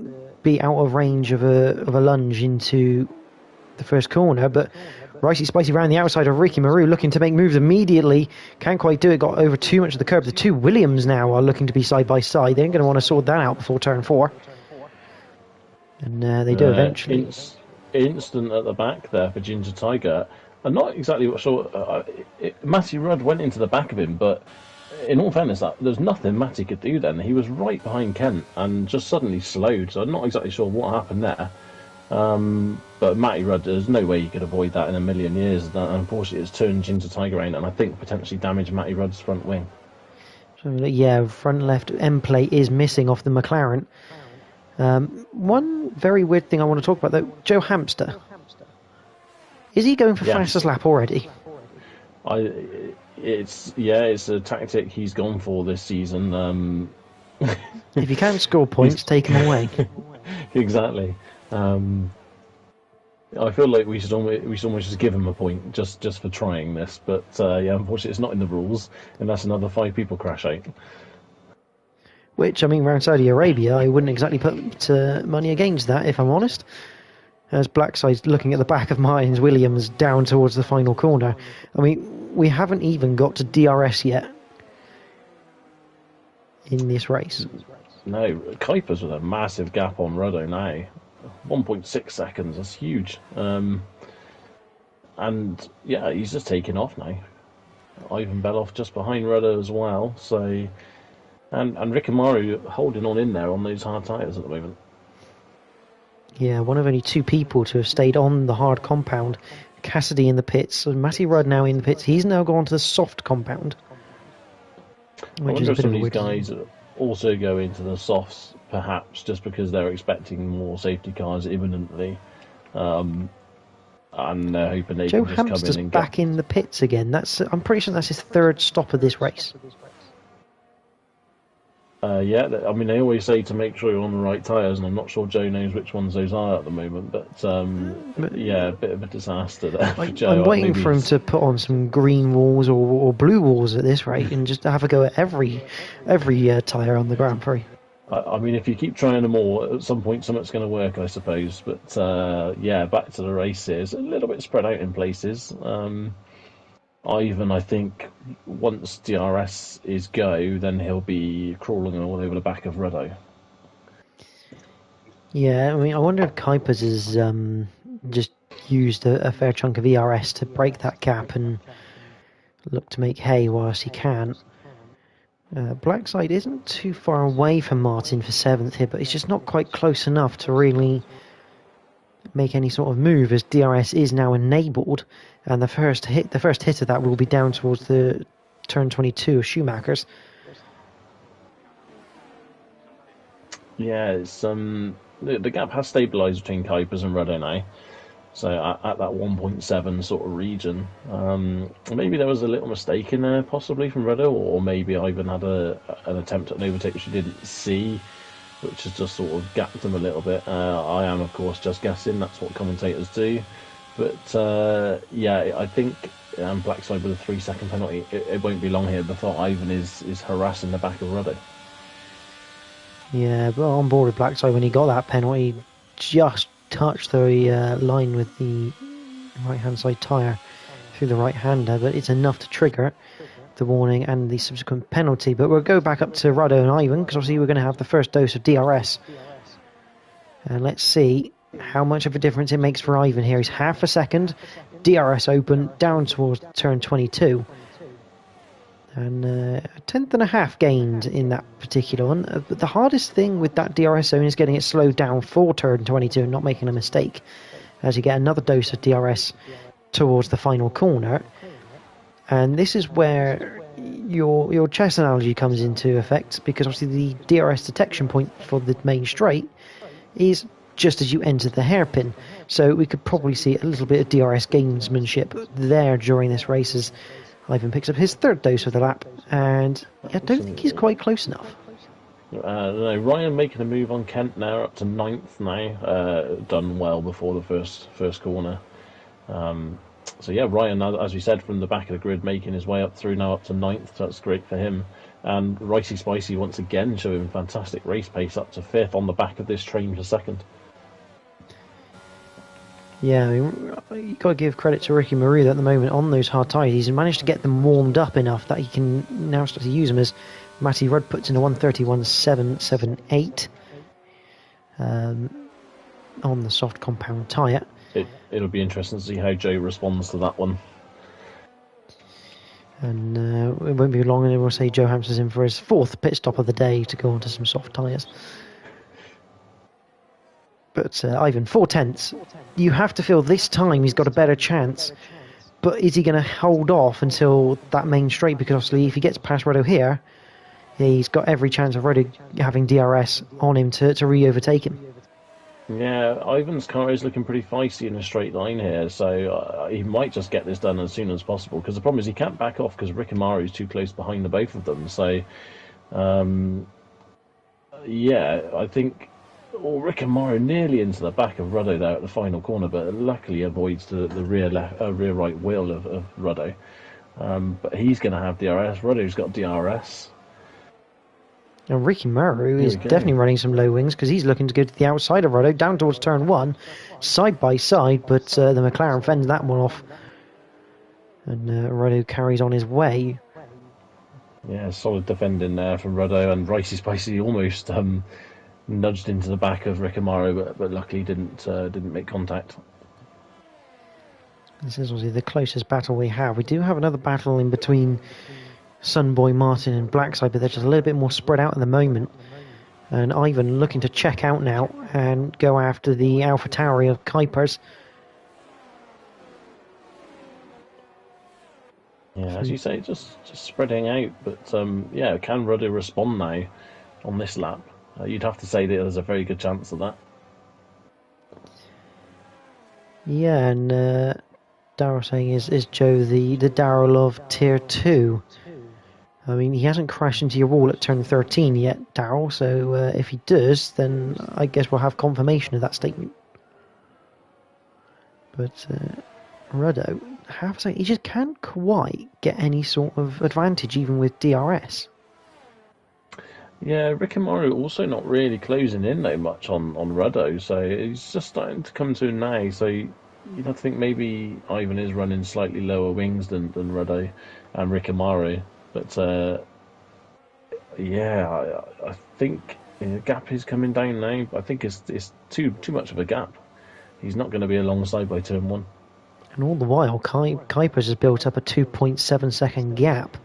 be out of range of a lunge into the first corner. But Ricey Spicy around the outside of Ricky Maru, looking to make moves immediately. Can't quite do it, got over too much of the curb. The two Williams now are looking to be side by side. They're going to want to sort that out before turn 4. And they do eventually. Instant at the back there for Ginger Tiger. I'm not exactly sure. Matty Rudd went into the back of him, but in all fairness, there's nothing Matty could do then. He was right behind Kent and just suddenly slowed, so I'm not exactly sure what happened there. But Matty Rudd, there's no way he could avoid that in a million years. Unfortunately, it's turned Ginger Tiger around and I think potentially damaged Matty Rudd's front wing. So, yeah, front left end plate is missing off the McLaren. One very weird thing I want to talk about, though, Joe Hamster. Is he going for fastest lap already? It's a tactic he's gone for this season. If you can't score points, take them away. Exactly. I feel like we should almost just give him a point just for trying this, but unfortunately it's not in the rules, and that's another 5 people crash out. Which, I mean, around Saudi Arabia, I wouldn't exactly put money against that, if I'm honest. As Blackside's looking at the back of Martins Williams down towards the final corner. I mean, we haven't even got to DRS yet in this race. No, Kuipers with a massive gap on Ruddo now. 1.6 seconds, that's huge. And yeah, he's just taking off now. Ivan Beloff just behind Ruddo as well, so... And Rikimaru holding on in there on those hard tyres at the moment. Yeah, one of only 2 people to have stayed on the hard compound. Cassidy in the pits, so Matty Rudd now in the pits. He's now gone to the soft compound. I wonder if some of these guys also go into the softs, perhaps, just because they're expecting more safety cars imminently. And they're hoping they Joe can just Hamster's come in and back in the pits again. I'm pretty sure that's his 3rd stop of this race. I mean, they always say to make sure you're on the right tyres, and I'm not sure Joe knows which ones those are at the moment, but yeah, a bit of a disaster there for Joe. I'm waiting for him to put on some green walls or blue walls at this rate and just have a go at every tyre on the Grand Prix. I mean, if you keep trying them all, at some point something's going to work, I suppose. But yeah, back to the races, a little bit spread out in places. Ivan, I think, once DRS is go, then he'll be crawling all over the back of Ruddo. Yeah, I mean, I wonder if Kuipers has just used a fair chunk of ERS to break that gap and look to make hay whilst he can. Blackside isn't too far away from Martin for 7th here, but he's just not quite close enough to really make any sort of move, as DRS is now enabled, and the first hit of that will be down towards the turn 22 of Schumacher's. Yeah, it's the gap has stabilised between Kuipers and Ruddo now, so at that 1.7 sort of region. Maybe there was a little mistake in there, possibly from Ruddo, or maybe Ivan had an attempt at an overtake which he didn't see, which has just sort of gapped them a little bit. I am, of course, just guessing. That's what commentators do. But yeah, I think Blackside with a 3-second penalty, it won't be long here before Ivan is harassing the back of Ruddo. Yeah, but on board with Blackside, when he got that penalty, just touched the line with the right-hand side tyre through the right-hander, but it's enough to trigger the warning and the subsequent penalty. But we'll go back up to Ruddo and Ivan, because obviously we're going to have the first dose of DRS. And let's see how much of a difference it makes for Ivan here. He's half a second, DRS open, down towards turn 22. And a 10th and a half gained in that particular one. But the hardest thing with that DRS zone is getting it slowed down for turn 22 and not making a mistake, as you get another dose of DRS towards the final corner. And this is where your chess analogy comes into effect, because obviously the DRS detection point for the main straight is just as you enter the hairpin. So we could probably see a little bit of DRS gamesmanship there during this race as Ivan picks up his third dose of the lap, and I don't think he's quite close enough. No, Ryan making a move on Kent now, up to 9th now. Done well before the first corner. So yeah, Ryan, as we said, from the back of the grid, making his way up through now up to 9th. So that's great for him. And Ricey Spicy once again showing fantastic race pace up to 5th on the back of this train for 2nd. Yeah, I mean, you've got to give credit to Ricky Marie at the moment on those hard tyres. He's managed to get them warmed up enough that he can now start to use them, as Matty Rudd puts in a 1:31.778 on the soft compound tyre. It'll be interesting to see how Joe responds to that one. And it won't be long, and we'll say Joe Hampson's in for his 4th pit stop of the day to go onto some soft tyres. But Ivan, 4/10. You have to feel this time he's got a better chance. But is he going to hold off until that main straight? Because obviously if he gets past Reddo here, he's got every chance of Reddo having DRS on him to re-overtake him. Yeah, Ivan's car is looking pretty feisty in a straight line here, so he might just get this done as soon as possible. Because the problem is he can't back off because Rick Amaru is too close behind the both of them. So, yeah, I think Rick Amaru nearly into the back of Ruddo there at the final corner, but luckily avoids the rear right wheel of Ruddo. But he's going to have DRS. Ruddo's got DRS. And Ricky Maru is definitely running some low wings because he's looking to go to the outside of Ruddo, down towards turn 1, side by side, but the McLaren fends that one off. And Ruddo carries on his way. Yeah, solid defending there from Ruddo, and Ricey Spicy almost nudged into the back of Rick Amaru, but luckily didn't make contact. This is obviously the closest battle we have. We do have another battle in between Sunboy Martin and Blackside, but they're just a little bit more spread out at the moment. And Ivan looking to check out now and go after the Alpha Tauri of Kuipers. Yeah, as you say, just spreading out. But yeah, can Ruddo respond now on this lap? You'd have to say that there's a very good chance of that. Yeah, and Daryl saying, is Joe the Daryl of Tier 2? I mean, he hasn't crashed into your wall at turn 13 yet, Daryl, so if he does, then I guess we'll have confirmation of that statement. But Ruddo, I have to say, he just can't quite get any sort of advantage, even with DRS. Yeah, Rick Amaru also not really closing in though much on Ruddo, so he's just starting to come to him now. So you'd have to think maybe Ivan is running slightly lower wings than Ruddo and Rick Amaru. But yeah, I think the gap is coming down now. I think it's too much of a gap. He's not going to be alongside by turn 1. And all the while, Kuipers has built up a 2.7 second gap.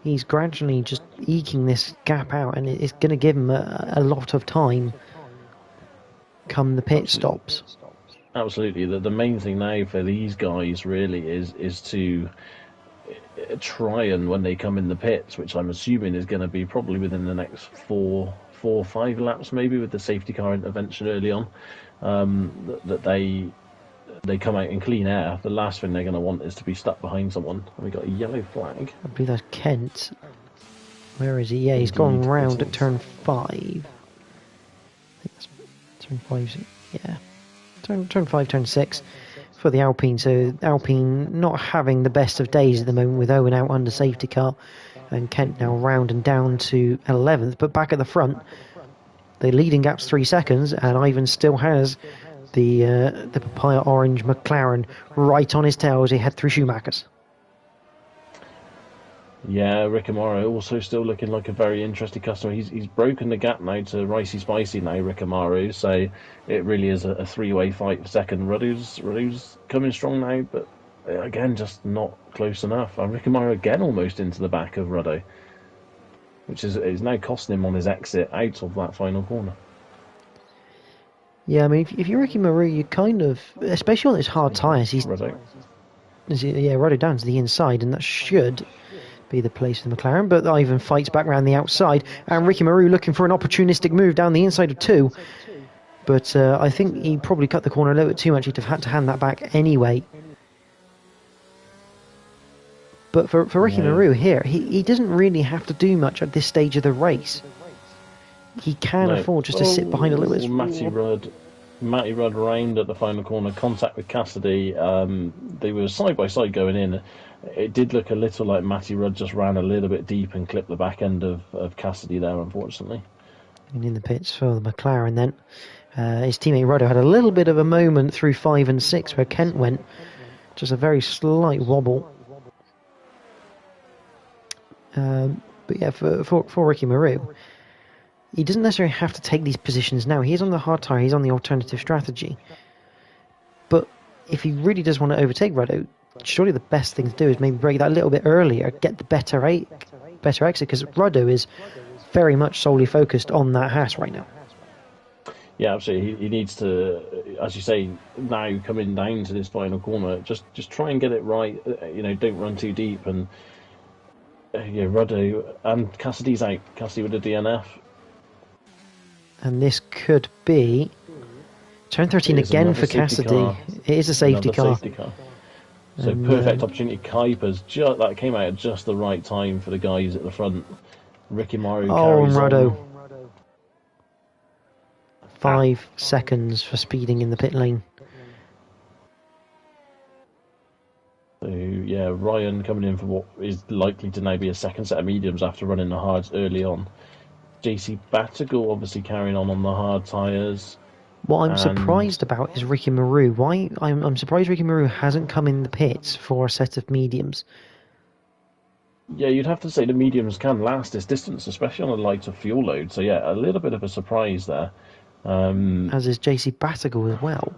He's gradually just eking this gap out, and it's going to give him a lot of time come the pit stops. Absolutely. The main thing now for these guys really is to try and, when they come in the pits, which I'm assuming is going to be probably within the next 4 or 5 laps, maybe with the safety car intervention early on, that they come out in clean air. The last thing they're going to want is to be stuck behind someone. And we got a yellow flag. I believe that's Kent. Where is he? Yeah, he's gone round at turn 5. I think that's turn 5. Yeah, turn 5, turn 6 for the Alpine. So Alpine not having the best of days at the moment with Owen out under safety car, and Kent now round and down to 11th. But back at the front, the leading gap's 3 seconds, and Ivan still has the papaya orange McLaren right on his tail as he head through Schumacher's. Yeah, Rick Amaru also still looking like a very interesting customer. He's broken the gap now to Ricey Spicy now, Rick Amaru, so it really is a 3-way fight for second. Ruddo's coming strong now, but again, just not close enough. And Rick Amaru again almost into the back of Ruddo, which is now costing him on his exit out of that final corner. Yeah, I mean, if you're Ricky Maru, you kind of, especially on those hard tyres, Ruddo down to the inside, and that should be the place for the McLaren, but Ivan fights back around the outside, and Ricky Maru looking for an opportunistic move down the inside of 2, but I think he probably cut the corner a little bit too much. He'd have had to hand that back anyway. But for Ricky Maru here, he doesn't really have to do much at this stage of the race. He can afford just to sit behind a little bit. Matty Rudd round at the final corner, contact with Cassidy. They were side by side going in. It did look a little like Matty Rudd just ran a little bit deep and clipped the back end of Cassidy there, unfortunately. And in the pits for the McLaren then. His teammate Ruddo had a little bit of a moment through 5 and 6 where Kent went. Just a very slight wobble. But yeah, for Ricky Maru, he doesn't necessarily have to take these positions now. He is on the hard tyre, he's on the alternative strategy. But if he really does want to overtake Ruddo, surely the best thing to do is maybe break that a little bit earlier, get the better exit, because Ruddo is very much solely focused on that Haas right now. Yeah, absolutely. He needs to, as you say, now coming down to this final corner, just try and get it right. Don't run too deep. And Ruddo and Cassidy's out. Cassidy with a DNF. And this could be turn 13 again for Cassidy. It is a safety car. So perfect opportunity. Kuiper's that came out at just the right time for the guys at the front. Ricky Maru carries and Ruddo. on. 5 seconds for speeding in the pit lane. So yeah, Ryan coming in for what is likely to now be a second set of mediums after running the hards early on. JC Battigal obviously carrying on the hard tyres. What I'm surprised about is Ricky Maru. I'm surprised Ricky Maru hasn't come in the pits for a set of mediums. Yeah, you'd have to say the mediums can last this distance, especially on a lighter fuel load. So yeah, a little bit of a surprise there. As is JC Battigal as well.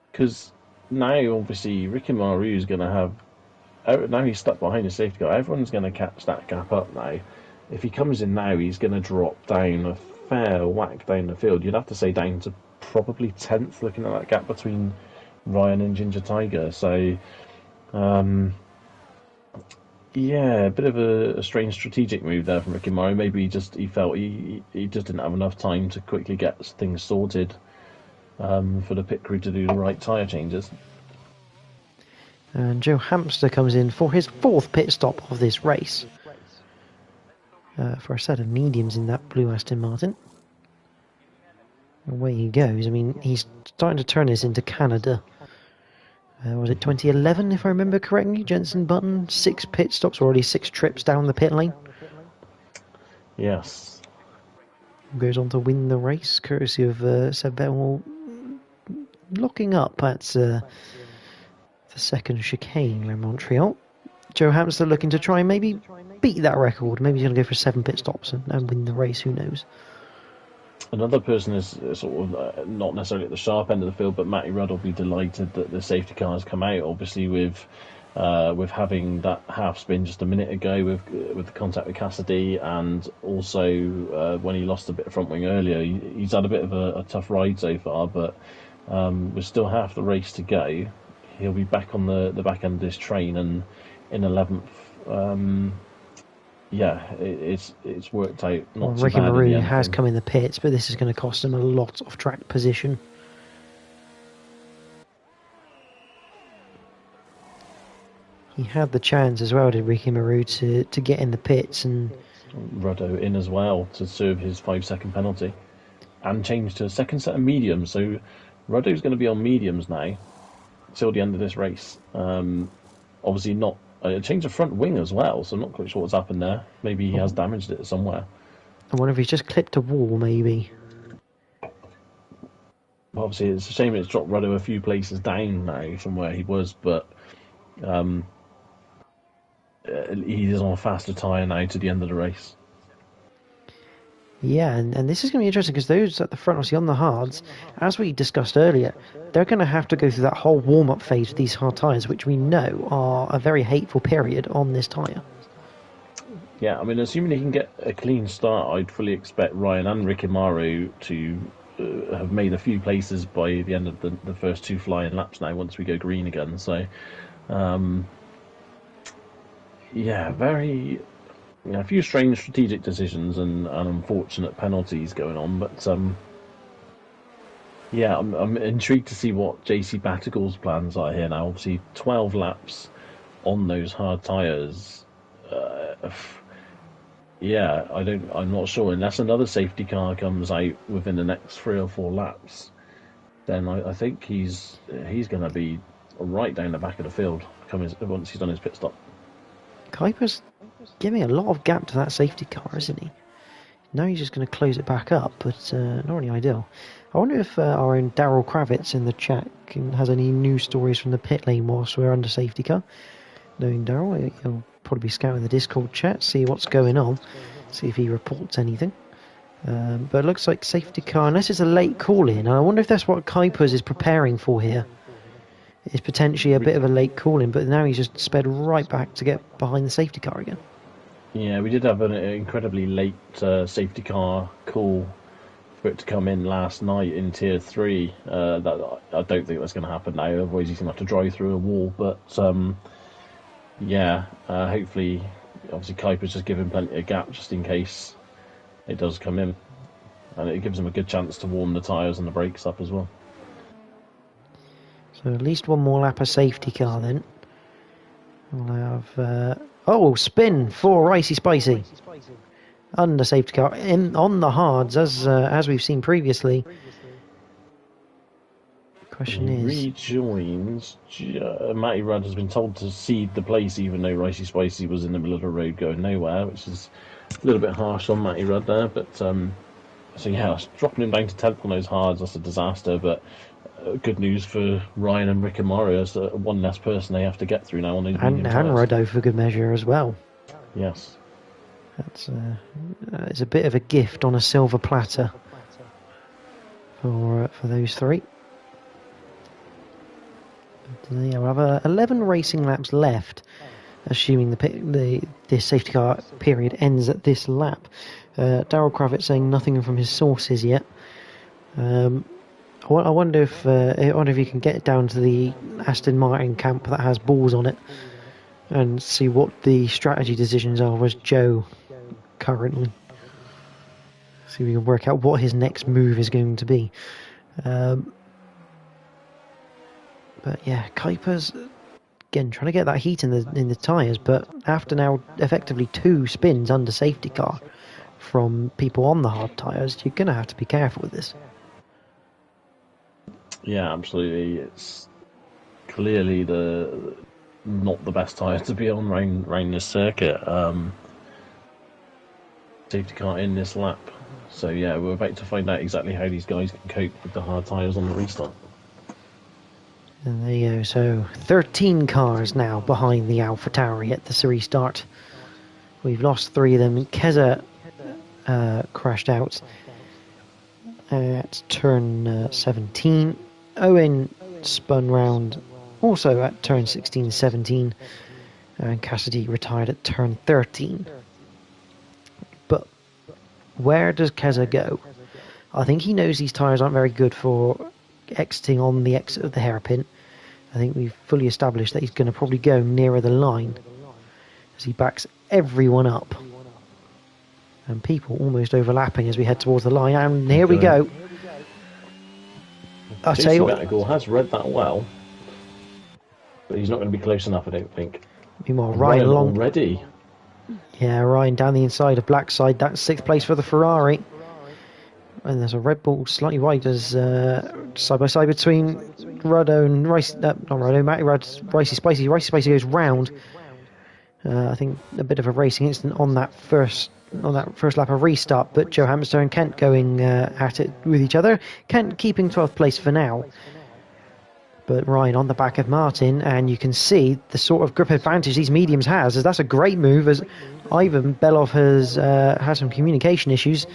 Because now, obviously, Ricky Maru is going to have... Now he's stuck behind the safety car. Everyone's going to catch that gap up now. If he comes in now, he's going to drop down a fair whack down the field. You'd have to say down to probably 10th, looking at that gap between Ryan and Ginger Tiger. So, yeah, a bit of a strange strategic move there from Ricky Maru. Maybe he felt he just didn't have enough time to quickly get things sorted for the pit crew to do the right tyre changes. And Joe Hamster comes in for his 4th pit stop of this race. For a set of mediums in that blue Aston Martin. Away he goes. I mean, he's starting to turn this into Canada. Was it 2011, if I remember correctly? Jenson Button, 6 pit stops, already 6 trips down the pit lane. Yes. Goes on to win the race, courtesy of Seb Vettel locking up at the second chicane around Montreal. Joe Hamster looking to try and maybe beat that record. Maybe he's going to go for 7 pit stops and win the race, who knows. Another person is sort of not necessarily at the sharp end of the field, but Matty Rudd will be delighted that the safety car has come out, obviously with having that half spin just a minute ago with the contact with Cassidy, and also when he lost a bit of front wing earlier. He's had a bit of a tough ride so far, but with still half the race to go, he'll be back on the back end of this train and in 11th. Yeah, it's worked out not too Ricky bad. Maru has come in the pits, but this is going to cost him a lot of track position. He had the chance as well, did Ricky Maru, to get in the pits, and Ruddo in as well to serve his 5-second penalty and change to a second set of mediums. So Ruddo's going to be on mediums now till the end of this race. Obviously not a change of front wing as well, so I'm not quite sure what's happened there. Maybe he has damaged it somewhere. I wonder if he's just clipped a wall, maybe. Obviously, it's a shame it's dropped Ruddo a few places down now from where he was, but he is on a faster tyre now to the end of the race. Yeah, and this is going to be interesting because those at the front, obviously on the hards, as we discussed earlier, they're going to have to go through that whole warm-up phase with these hard tyres, which we know are a very hateful period on this tyre. Yeah, I mean, assuming he can get a clean start, I'd fully expect Ryan and Ricky Maru to have made a few places by the end of the first 2 flying laps now, once we go green again. So, yeah, a few strange strategic decisions and unfortunate penalties going on, but Yeah, I'm intrigued to see what JC Battigle's plans are here now. Obviously, 12 laps on those hard tyres. Yeah, I'm not sure. Unless another safety car comes out within the next 3 or 4 laps, then I think he's going to be right down the back of the field coming once he's done his pit stop. Kuiper's giving a lot of gap to that safety car, isn't he? Now he's just going to close it back up, but not really ideal. I wonder if our own Daryl Kravitz in the chat has any news stories from the pit lane whilst we're under safety car. Knowing Daryl, he'll probably be scouting the Discord chat, see what's going on, see if he reports anything. But it looks like safety car, unless it's a late call-in, and I wonder if that's what Kuipers is preparing for here. It's potentially a bit of a late call-in, but now he's just sped right back to get behind the safety car again. Yeah, we did have an incredibly late safety car call for it to come in last night in Tier 3. That I don't think that's going to happen now, otherwise he's going to have to drive through a wall. But hopefully, obviously Kuiper's just given plenty of gap just in case it does come in. And it gives him a good chance to warm the tyres and the brakes up as well. So at least one more lap of safety car then. We'll have... spin for Ricey Spicy. Under safety car. On the hards, as we've seen previously. Question is... Rejoins. Matty Rudd has been told to cede the place even though Ricey Spicy was in the middle of the road going nowhere, which is a little bit harsh on Matty Rudd there. But dropping him down to 10th on those hards, that's a disaster. But good news for Ryan and Rick and Mario, is that one less person they have to get through now on those medium tyres. And Roddo for good measure as well. Yes. That's it's a bit of a gift on a silver platter for those three. We'll have 11 racing laps left, assuming this safety car period ends at this lap. Daryl Kravitz saying nothing from his sources yet. I wonder if you can get down to the Aston Martin camp that has balls on it and see what the strategy decisions are with Joe currently. See if we can work out what his next move is going to be. But yeah, Kuiper's again trying to get that heat in the tyres, but after now effectively 2 spins under safety car from people on the hard tyres, you're going to have to be careful with this. Yeah, absolutely. It's clearly not the best tyre to be on round this circuit. Safety car in this lap. So yeah, we're about to find out exactly how these guys can cope with the hard tyres on the restart. And there you go. So 13 cars now behind the AlphaTauri at this restart. We've lost 3 of them. Keza crashed out at turn 17. Owen spun round also at turn 16-17, and Cassidy retired at turn 13. But where does Keza go? I think he knows these tyres aren't very good for exiting on the exit of the hairpin. I think we've fully established that he's going to probably go nearer the line as he backs everyone up. And people almost overlapping as we head towards the line. And here we go. I'll tell you what. Battigale has read that well, but he's not going to be close enough, I don't think. Meanwhile, Ryan already. Yeah, Ryan down the inside of Blackside. That's 6th place for the Ferrari. And there's a Red Bull slightly wide as side by side between Ruddo and Matty Rudd's Ricey Spicy. Ricey Spicy goes round. I think a bit of a racing incident on that first lap of restart, but Joe Hamster and Kent going at it with each other. Kent keeping 12th place for now, but Ryan on the back of Martin, and you can see the sort of grip advantage these mediums has, as that's a great move, as Ivan Belov has had some communication issues,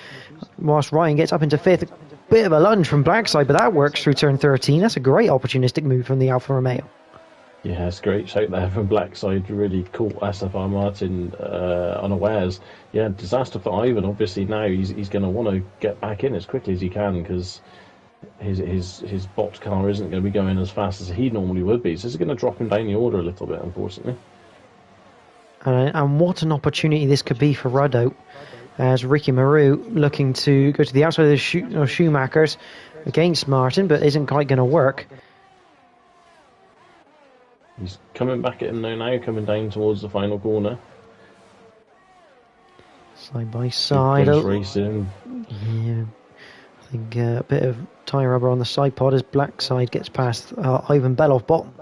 whilst Ryan gets up into 5th. Bit of a lunge from Blackside, but that works through turn 13. That's a great opportunistic move from the Alfa Romeo. Yeah, it's a great shout there from Blackside. Really caught SFR Martin unawares. Yeah, disaster for Ivan. Obviously now he's going to want to get back in as quickly as he can, because his box car isn't going to be going as fast as he normally would be. So it's going to drop him down the order a little bit, unfortunately. And what an opportunity this could be for Ruddo, as Ricky Maru looking to go to the outside of the Schumachers. against Martin, but isn't quite going to work. He's coming back at him now, coming down towards the final corner. Side by side. Racing. Yeah. I think a bit of tyre rubber on the side pod as Black side gets past Ivan Belov bottom.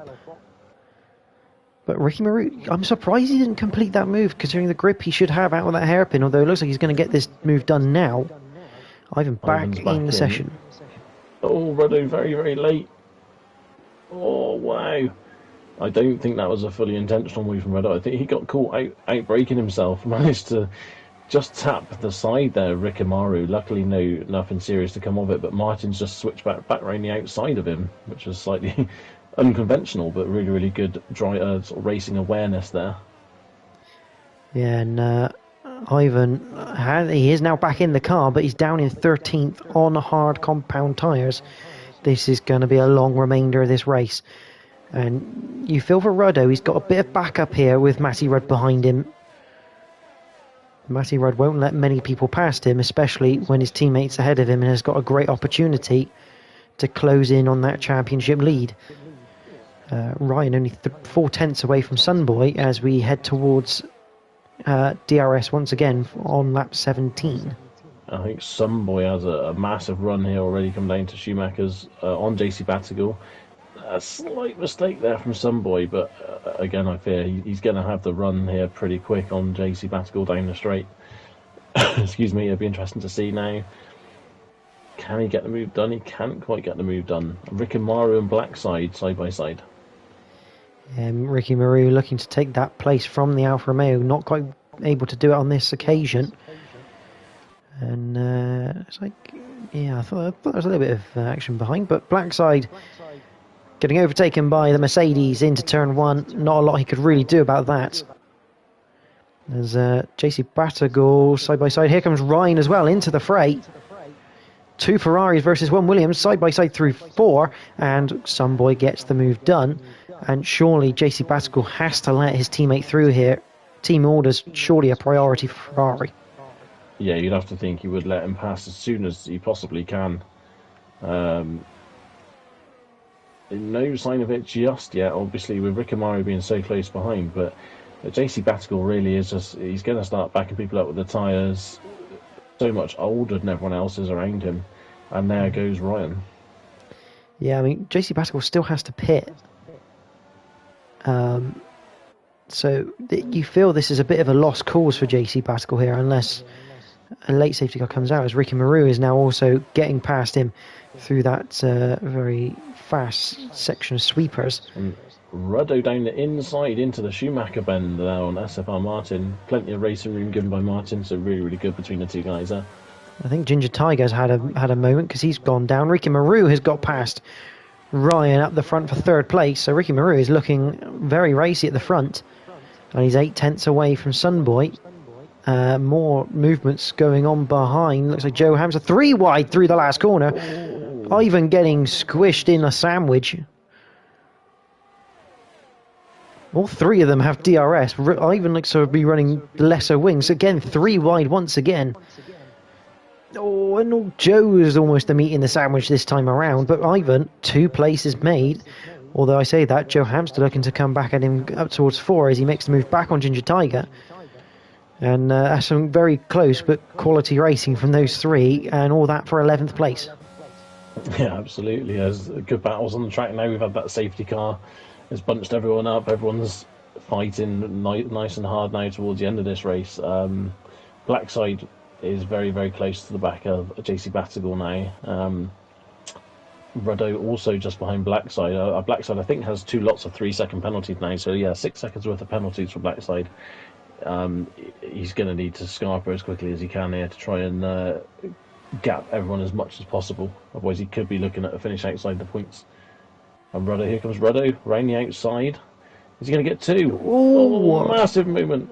But Ricky Maru, I'm surprised he didn't complete that move, considering the grip he should have out of that hairpin, although it looks like he's going to get this move done now. Ivan's back in the session. Oh, Ruddo very, very late. Oh, wow. I don't think that was a fully intentional move from Ruddo. I think he got caught out braking himself, managed to just tap the side there, Rikimaru. Luckily, nothing serious to come of it, but Martin's just switched back around the outside of him, which was slightly unconventional, but really, really good sort of racing awareness there. Yeah, and Ivan, he is now back in the car, but he's down in 13th on hard compound tyres. This is going to be a long remainder of this race. And you feel for Ruddo, he's got a bit of backup here with Matty Rudd behind him. Matty Rudd won't let many people past him, especially when his teammate's ahead of him and has got a great opportunity to close in on that championship lead. Ryan only 4/10 away from Sunboy as we head towards DRS once again on lap 17. I think Sunboy has a massive run here already, come down to Schumacher's on JC Battigal. A slight mistake there from Sunboy, but again, I fear he's going to have the run here pretty quick on JC Battigal down the straight. Excuse me, it'll be interesting to see now. Can he get the move done? He can't quite get the move done. Rikimaru and Blackside side by side. Ricky Maru looking to take that place from the Alfa Romeo, not quite able to do it on this occasion. And it's like, yeah, I thought there was a little bit of action behind, but Blackside getting overtaken by the Mercedes into turn one. Not a lot he could really do about that. There's JC Battigal side by side. Here comes Ryan as well into the fray. 2 Ferraris versus 1 Williams, side by side through 4, and Sunboy gets the move done. And surely JC Battigal has to let his teammate through here. Team orders surely a priority for Ferrari. Yeah, you'd have to think he would let him pass as soon as he possibly can. No sign of it just yet, obviously, with Rikimaru being so close behind, but JC Battigal really is he's going to start backing people up with the tyres. So much older than everyone else is around him. And there goes Ryan. Yeah, I mean, JC Battigal still has to pit. So you feel this is a bit of a lost cause for JC Battigal here, unless a late safety car comes out, as Ricky Maru is now also getting past him through that very fast section of sweepers. And Ruddo down the inside into the Schumacher bend there on SFR Martin. Plenty of racing room given by Martin, so really, really good between the two guys there. I think Ginger Tiger's had a moment because he's gone down. Ricky Maru has got past Ryan up the front for 3rd place, so Ricky Maru is looking very racy at the front, and he's 8/10 away from Sunboy. More movements going on behind. Looks like Joe Hamza 3 wide through the last corner. Ivan getting squished in a sandwich. All 3 of them have DRS. Ivan looks to be running lesser wings. Again, 3 wide once again. Oh, and Joe is almost the meat in the sandwich this time around. But Ivan, 2 places made. Although I say that, Joe Hamster looking to come back at him up towards 4 as he makes the move back on Ginger Tiger. And that's some very close but quality racing from those 3. And all that for 11th place. Yeah, absolutely. There's good battles on the track now. We've had that safety car. It's bunched everyone up. Everyone's fighting nice and hard now towards the end of this race. Blackside is very, very close to the back of JC Battigal now. Ruddo also just behind Blackside. Blackside, I think, has 2 lots of 3-second penalties now. So, yeah, 6 seconds worth of penalties for Blackside. He's going to need to scarper as quickly as he can here to try and gap everyone as much as possible. Otherwise, he could be looking at a finish outside the points. And Ruddo, here comes Ruddo, round the outside. Is he going to get 2? Oh, massive movement.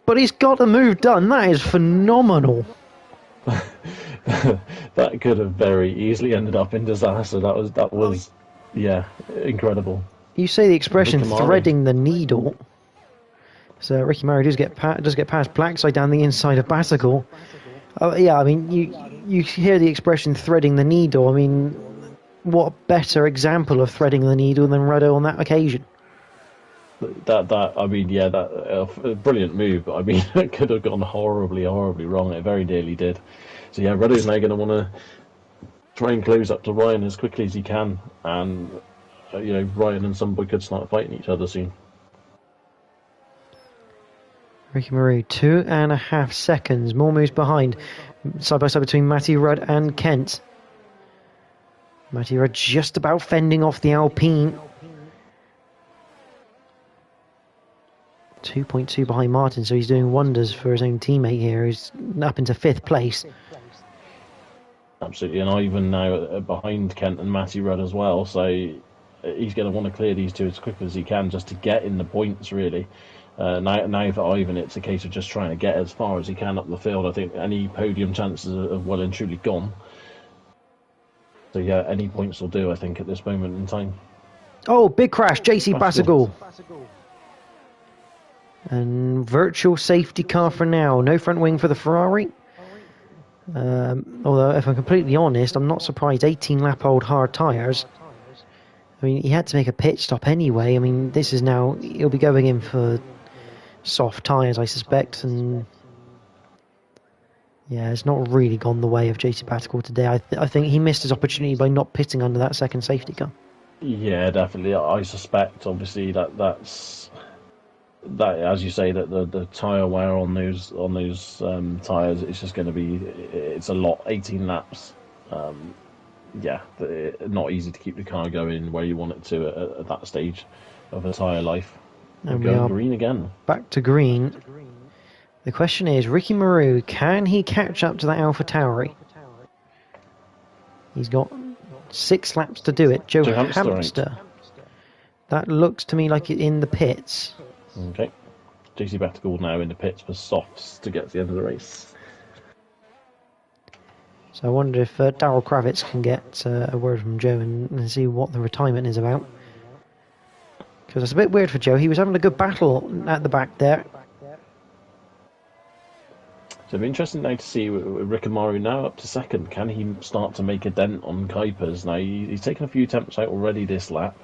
But he's got the move done. That is phenomenal. That could have very easily ended up in disaster. That was, yeah, incredible. You say the expression threading the needle. So Ricky Maru does get past Blackside down the inside of Battigal. Oh, yeah, I mean, you hear the expression "threading the needle." I mean, what better example of threading the needle than Ruddo on that occasion? That I mean, yeah, that a brilliant move. But I mean, it could have gone horribly, horribly wrong. It very nearly did. So yeah, Ruddo's now going to want to try and close up to Ryan as quickly as he can, and Ryan and Sunboy could start fighting each other soon. Ricky Maru, 2.5 seconds. More moves behind. Side by side between Matty Rudd and Kent. Matty Rudd just about fending off the Alpine. 2.2 behind Martin, so he's doing wonders for his own teammate here, who's up into 5th place. Absolutely, and Ivan now behind Kent and Matty Rudd as well, so he's going to want to clear these two as quickly as he can just to get in the points, really. Now for Ivan, it's a case of just trying to get as far as he can up the field. I think any podium chances are well and truly gone. So yeah, any points will do, I think, at this moment in time. Oh, big crash, JC Basagal. And virtual safety car for now. No front wing for the Ferrari. Although, if I'm completely honest, I'm not surprised. 18-lap-old hard tyres. I mean, he had to make a pit stop anyway. I mean, this is now... He'll be going in for soft tyres, I suspect. And yeah, it's not really gone the way of JC Basagal today. I think he missed his opportunity by not pitting under that second safety car. Yeah, definitely. I suspect, obviously, that's... That, as you say, that the tyre wear on those tyres, it's just going to be, it's a lot. 18 laps, yeah, not easy to keep the car going where you want it to at that stage of a tyre life. And going green again. Back to green. The question is, Ricky Maru, can he catch up to that AlphaTauri? He's got 6 laps to do it. Joe Hamster. That looks to me like it's in the pits. Okay. JC Basagal now in the pits for softs to get to the end of the race. So I wonder if Darryl Kravitz can get a word from Joe and see what the retirement is about. Because it's a bit weird for Joe. He was having a good battle at the back there. So it'll be interesting now to see Ricky Maru now up to second. Can he start to make a dent on Kuipers? Now he's taken a few attempts out already this lap.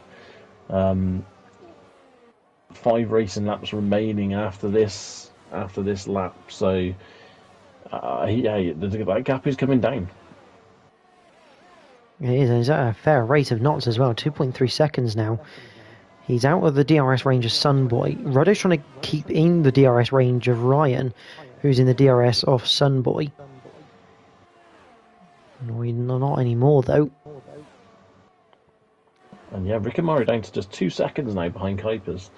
5 racing laps remaining after this lap, so that gap is coming down. It is. He's at a fair rate of knots as well. 2.3 seconds now. He's out of the DRS range of Sunboy. Ruddo's trying to keep in the DRS range of Ryan, who's in the DRS of Sunboy. No, not anymore though. And yeah, Ricky Maru down to just 2 seconds now behind Kuipers.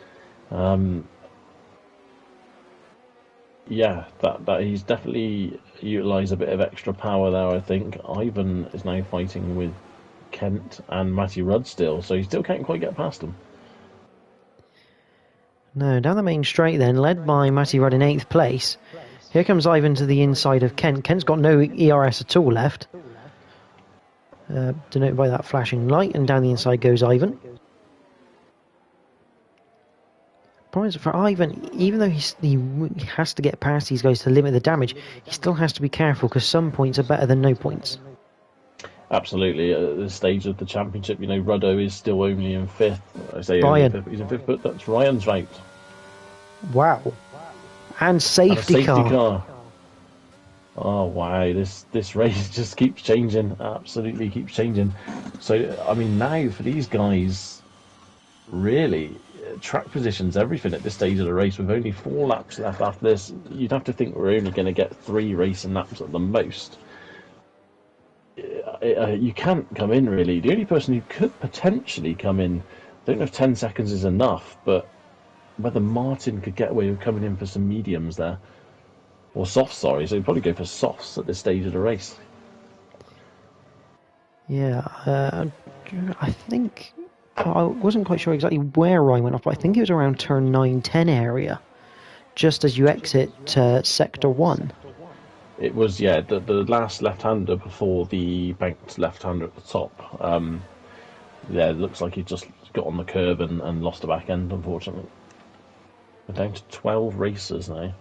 Yeah, that he's definitely utilised a bit of extra power there, I think. Ivan is now fighting with Kent and Matty Rudd still, so he still can't quite get past him. No, down the main straight then, led by Matty Rudd in 8th place. Here comes Ivan to the inside of Kent. Kent's got no ERS at all left. Denoted by that flashing light, and down the inside goes Ivan. Problem is for Ivan, even though he has to get past these guys to limit the damage, he still has to be careful because some points are better than no points. Absolutely. At this stage of the championship, Ruddo is still only in 5th. I say Ryan. Only 5th, he's in 5th, but that's Ryan's right. Wow. And safety car. Oh wow, this race just keeps changing. Absolutely keeps changing. So I mean, now for these guys, really, track positions, everything at this stage of the race, with only 4 laps left after this, you'd have to think we're only going to get 3 racing laps at the most. You can't come in, really. The only person who could potentially come in, I don't know if 10 seconds is enough, but whether Martin could get away with coming in for some mediums there. Or softs, sorry. So he'd probably go for softs at this stage of the race. Yeah, I think... I wasn't quite sure exactly where Ryan went off, but I think it was around turn 9-10 area, just as you exit Sector 1. It was, yeah, the last left-hander before the banked left-hander at the top. Yeah, it looks like he just got on the curb and lost the back end, unfortunately. We're down to 12 racers now.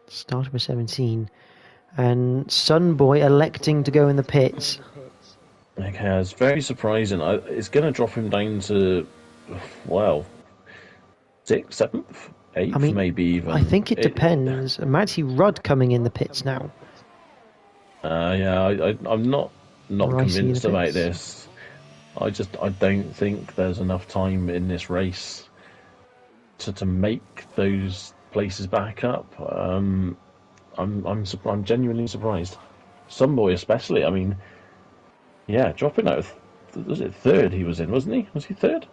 Started with 17. And Sunboy electing to go in the pits. Okay, it's very surprising. It's going to drop him down to, well, 6th, 7th, 8th, I mean, maybe even. I think it depends. Matty Rudd coming in the pits now. Yeah, I'm not convinced about pits. this. I don't think there's enough time in this race to make those places back up. I'm genuinely surprised. Sunboy especially. I mean, yeah, dropping out of, was it third he was in, wasn't he? Was he third?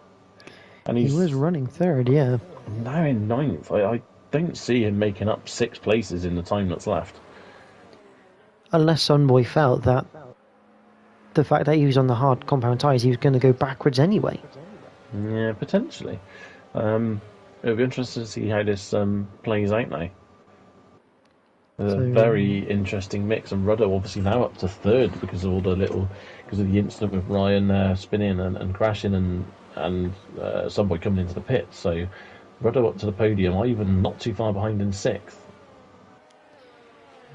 And he was running third, yeah. Now in 9th. I don't see him making up 6 places in the time that's left. Unless Sunboy felt that the fact that he was on the hard compound tyres, he was going to go backwards anyway. Yeah, potentially. It'll be interesting to see how this plays out now. A very interesting mix, and Rudder obviously now up to third because of the incident with Ryan spinning and crashing and Sunboy coming into the pit. So Rudder up to the podium, even not too far behind in 6th.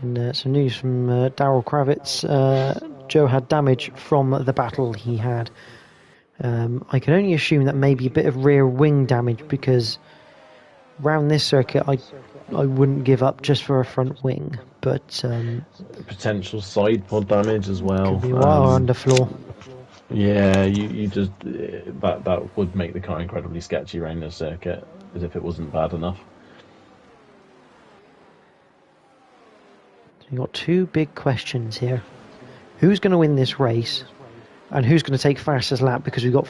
And some news from Daryl Kravitz. Joe had damage from the battle he had. I can only assume that maybe a bit of rear wing damage, because round this circuit I wouldn't give up just for a front wing, but potential side pod damage as well. Could be underfloor. Yeah, you just that would make the car incredibly sketchy around the circuit, as if it wasn't bad enough. So you've got 2 big questions here: who's going to win this race, and who's going to take fastest lap? Because we've got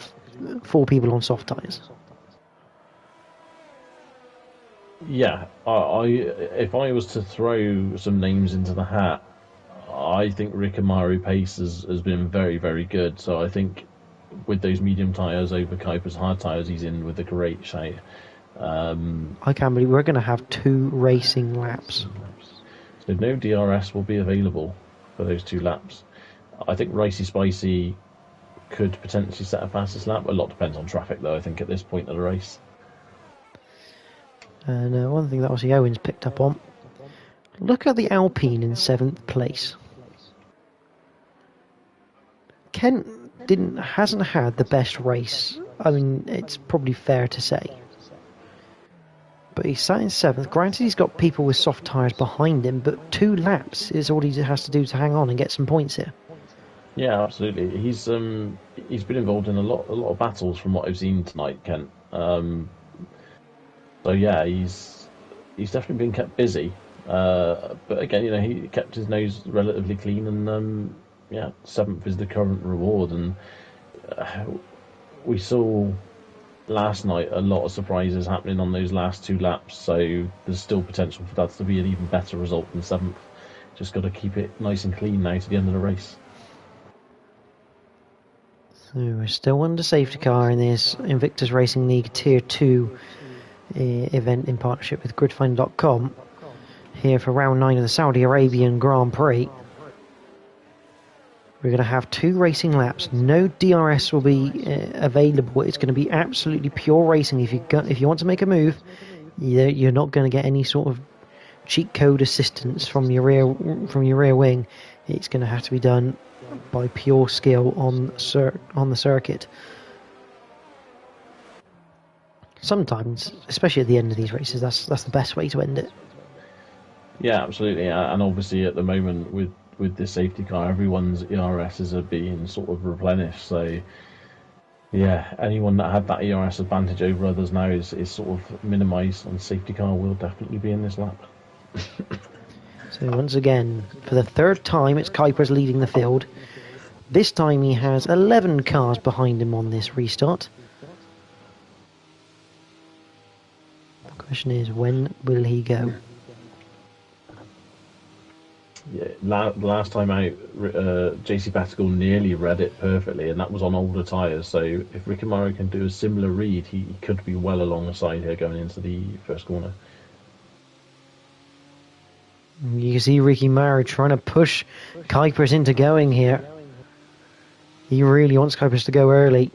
4 people on soft tyres. Yeah, if I was to throw some names into the hat, I think Rickamaru pace has been very, very good. So I think with those medium tyres over Kuiper's hard tyres, he's in with a great shout. I can't believe we're going to have 2 racing laps. So no DRS will be available for those 2 laps. I think Ricey Spicy could potentially set a fastest lap. A lot depends on traffic, though, I think, at this point of the race. And one thing that obviously Owen's picked up on, look at the Alpine in 7th place. Kent hasn't had the best race. I mean, it's probably fair to say. But he's sat in 7th. Granted, he's got people with soft tyres behind him, but 2 laps is all he has to do to hang on and get some points here. Yeah, absolutely. He's been involved in a lot of battles from what I've seen tonight, Kent. So yeah, he's definitely been kept busy. But again, he kept his nose relatively clean, and 7th is the current reward. And we saw last night a lot of surprises happening on those last 2 laps. So there's still potential for that to be an even better result than 7th. Just got to keep it nice and clean now to the end of the race. So we're still under safety car in this Invictus Racing League Tier 2 event in partnership with gridfinder.com here for round 9 of the Saudi Arabian Grand Prix. We're going to have 2 racing laps. No DRS will be available. It's going to be absolutely pure racing. If you want to make a move, you're not going to get any sort of cheat code assistance from your rear wing. It's going to have to be done by pure skill on the circuit. Sometimes, especially at the end of these races, that's the best way to end it. Yeah, absolutely. And obviously at the moment with this safety car, everyone's ERSs are being sort of replenished. So yeah, anyone that had that ERS advantage over others now is sort of minimised, and safety car will definitely be in this lap. So once again, for the 3rd time, it's Kuiper's leading the field. This time he has 11 cars behind him on this restart. The question is, when will he go? Yeah, last time out, JC Batigal nearly read it perfectly, and that was on older tyres. So if Rickamaru can do a similar read, he could be well alongside here going into the first corner. You can see Rickamaru trying to push Kuipers into going here. He really wants Kuipers to go early.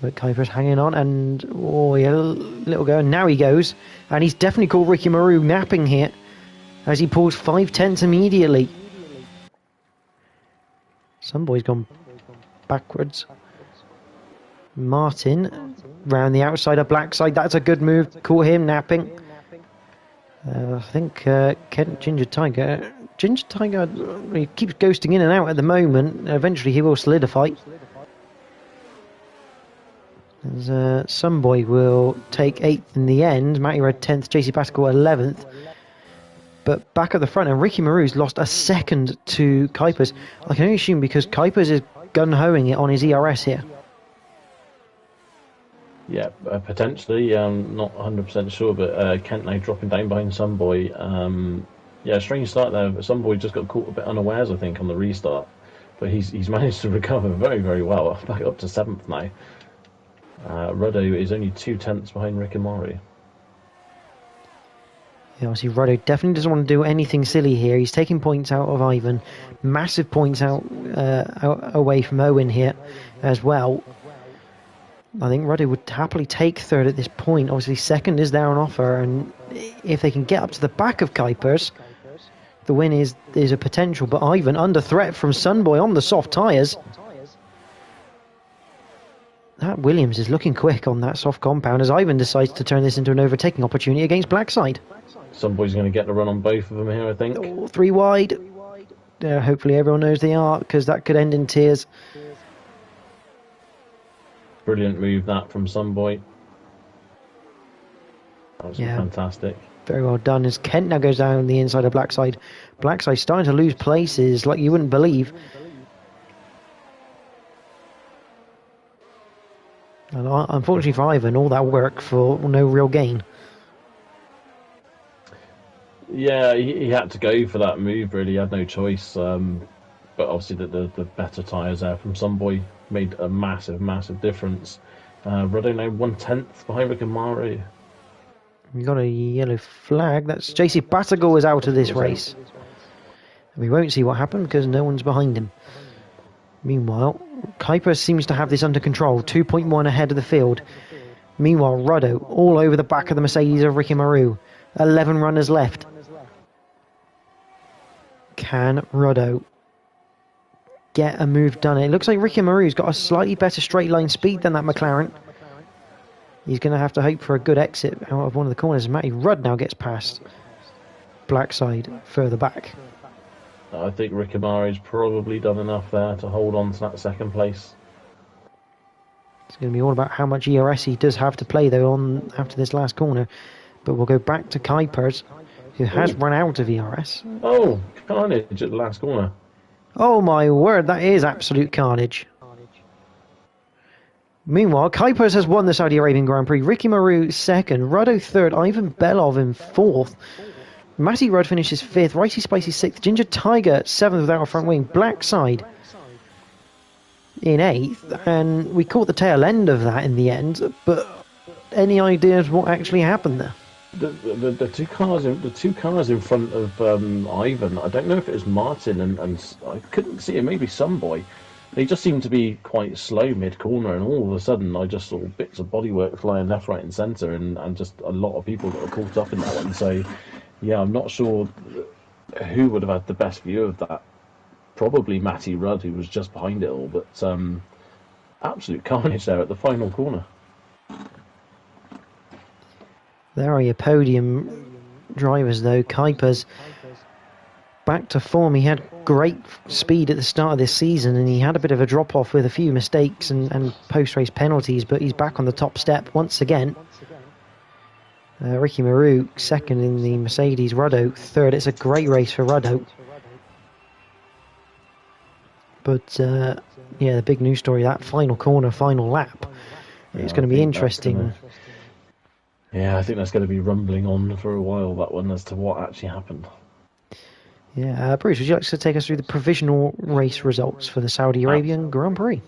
But Kuipers hanging on, and a little go, and now he goes. And he's definitely called Rickamaru napping here. as he pulls 5/10 immediately. Some boy's gone backwards. Martin round the outside of black side. That's a good move. Caught him napping. I think Ginger Tiger. Ginger Tiger, he keeps ghosting in and out at the moment. Eventually he will solidify. As some boy will take 8th in the end. Matty Red 10th. JC Pascal 11th. But back at the front, and Ricky Marou's lost a second to Kuipers. I can only assume because Kuipers is gun-hoing it on his ERS here. Yeah, potentially. Not 100% sure, but Kent now dropping down behind Sunboy. Yeah, strange start there. Sunboy just got caught a bit unawares, I think, on the restart. But he's managed to recover very, very well. Back up to 7th now. Ruddo is only 2/10 behind Rick and Mari. Yeah, obviously Ruddo definitely doesn't want to do anything silly here. He's taking points out of Ivan. Massive points out away from Owen here as well. I think Ruddo would happily take 3rd at this point. Obviously 2nd is there on offer, and if they can get up to the back of Kuipers, the win is a potential. But Ivan under threat from Sunboy on the soft tyres. That Williams is looking quick on that soft compound as Ivan decides to turn this into an overtaking opportunity against Blackside. Sunboy's going to get the run on both of them here, I think. Oh, 3 wide. Hopefully everyone knows they are, because that could end in tears. Brilliant move that from Sunboy. That was fantastic. Very well done as Kent now goes down the inside of Blackside. Blackside starting to lose places like you wouldn't believe. And unfortunately for Ivan, all that work for no real gain. Yeah, he had to go for that move, really. He had no choice. But obviously the better tyres there from Sunboy made a massive, massive difference. Ruddo now 1/10 behind Rick and Mari. We got a yellow flag. That's JC Batagal is out of this race. We won't see what happened because no one's behind him. Meanwhile, Kuiper seems to have this under control. 2.1 ahead of the field. Meanwhile, Ruddo all over the back of the Mercedes of Ricky Marou. 11 runners left. Can Ruddo get a move done? It looks like Ricky Marou's got a slightly better straight line speed than that McLaren. He's going to have to hope for a good exit out of one of the corners. Matty Rudd now gets past Blackside further back. I think Rick and Mari's probably done enough there to hold on to that 2nd place. It's going to be all about how much ERS he does have to play though on after this last corner. But we'll go back to Kuipers, who has run out of ERS. Oh, carnage at the last corner. Oh my word, that is absolute carnage. Meanwhile, Kuipers has won the Saudi Arabian Grand Prix. Ricky Marou 2nd, Ruddo 3rd, Ivan Belov in 4th. Matty Rudd finishes 5th, Ricey Spicy 6th, Ginger Tiger 7th without a front wing, Blackside in 8th, and we caught the tail end of that in the end, but any ideas what actually happened there? The two cars in front of Ivan, I don't know if it was Martin and I couldn't see it, maybe Sunboy. They just seemed to be quite slow mid-corner, and all of a sudden I just saw bits of bodywork flying left, right and centre, and just a lot of people that were caught up in that one. So, yeah, I'm not sure who would have had the best view of that. Probably Matty Rudd, who was just behind it all, but absolute carnage there at the final corner. There are your podium drivers though. Kuipers back to form. He had great speed at the start of this season, and he had a bit of a drop off with a few mistakes and post-race penalties, but he's back on the top step once again. Ricky Marou 2nd in the Mercedes, Ruddo 3rd. It's a great race for Ruddo. But yeah, the big news story, that final corner, final lap. It's going to be interesting. Yeah, I think that's going to be rumbling on for a while, that one, as to what actually happened. Yeah, Bruce, would you like to take us through the provisional race results for the Saudi Arabian Grand Prix?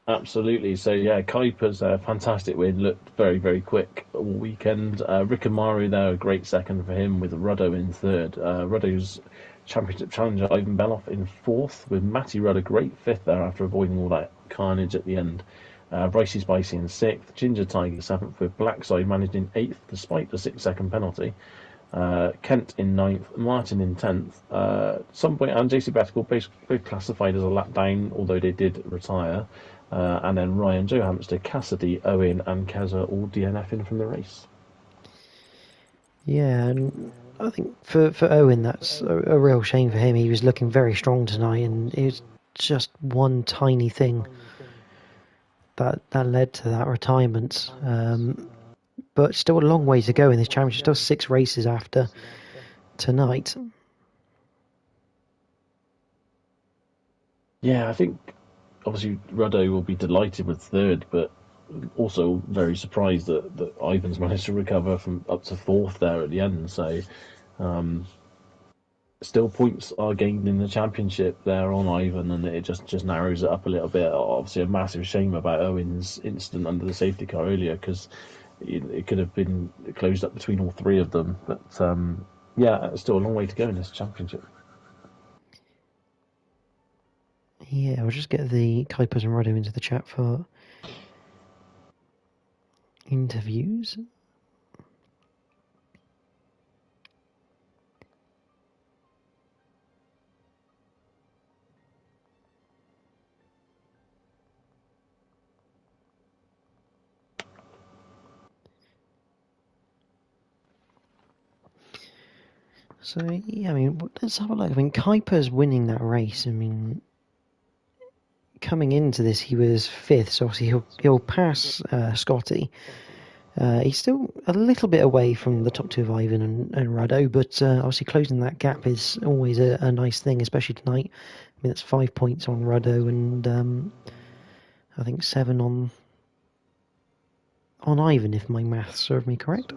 Absolutely. So, yeah, Kuiper's fantastic win, looked very, very quick all weekend. Rick and Mari there, a great 2nd for him, with Ruddo in 3rd. Ruddo's championship challenger, Ivan Beloff, in 4th, with Matty Rudd a great 5th there after avoiding all that carnage at the end. Ricey Spicy in 6th, Ginger Tiger 7th, with Blackside managed in 8th despite the 6-second penalty. Kent in 9th, Martin in 10th. Some point, and JC Betical both classified as a lap down, although they did retire. And then Ryan, Joe Hamster, Cassidy, Owen, and Keza all DNFing from the race. Yeah, and I think for Owen, that's a real shame for him. He was looking very strong tonight, and it was just one tiny thing that led to that retirement. But still a long way to go in this championship. Still 6 races after tonight. Yeah, I think obviously Ruddo will be delighted with third, but also very surprised that Ivan's managed to recover from up to fourth there at the end. So still points are gained in the championship there on Ivan, and it just narrows it up a little bit. Obviously, a massive shame about Owen's incident under the safety car earlier, because it could have been closed up between all three of them. But yeah, still a long way to go in this championship. Yeah, we'll just get the Kuipers and Ruddo into the chat for interviews. So, yeah, I mean, let's have a look. I mean, Kuiper's winning that race. I mean, coming into this, he was 5th, so obviously he'll pass Scotty. He's still a little bit away from the top 2 of Ivan and Ruddo, but obviously closing that gap is always a nice thing, especially tonight. I mean, that's 5 points on Ruddo and I think 7 on Ivan, if my maths serve me correct.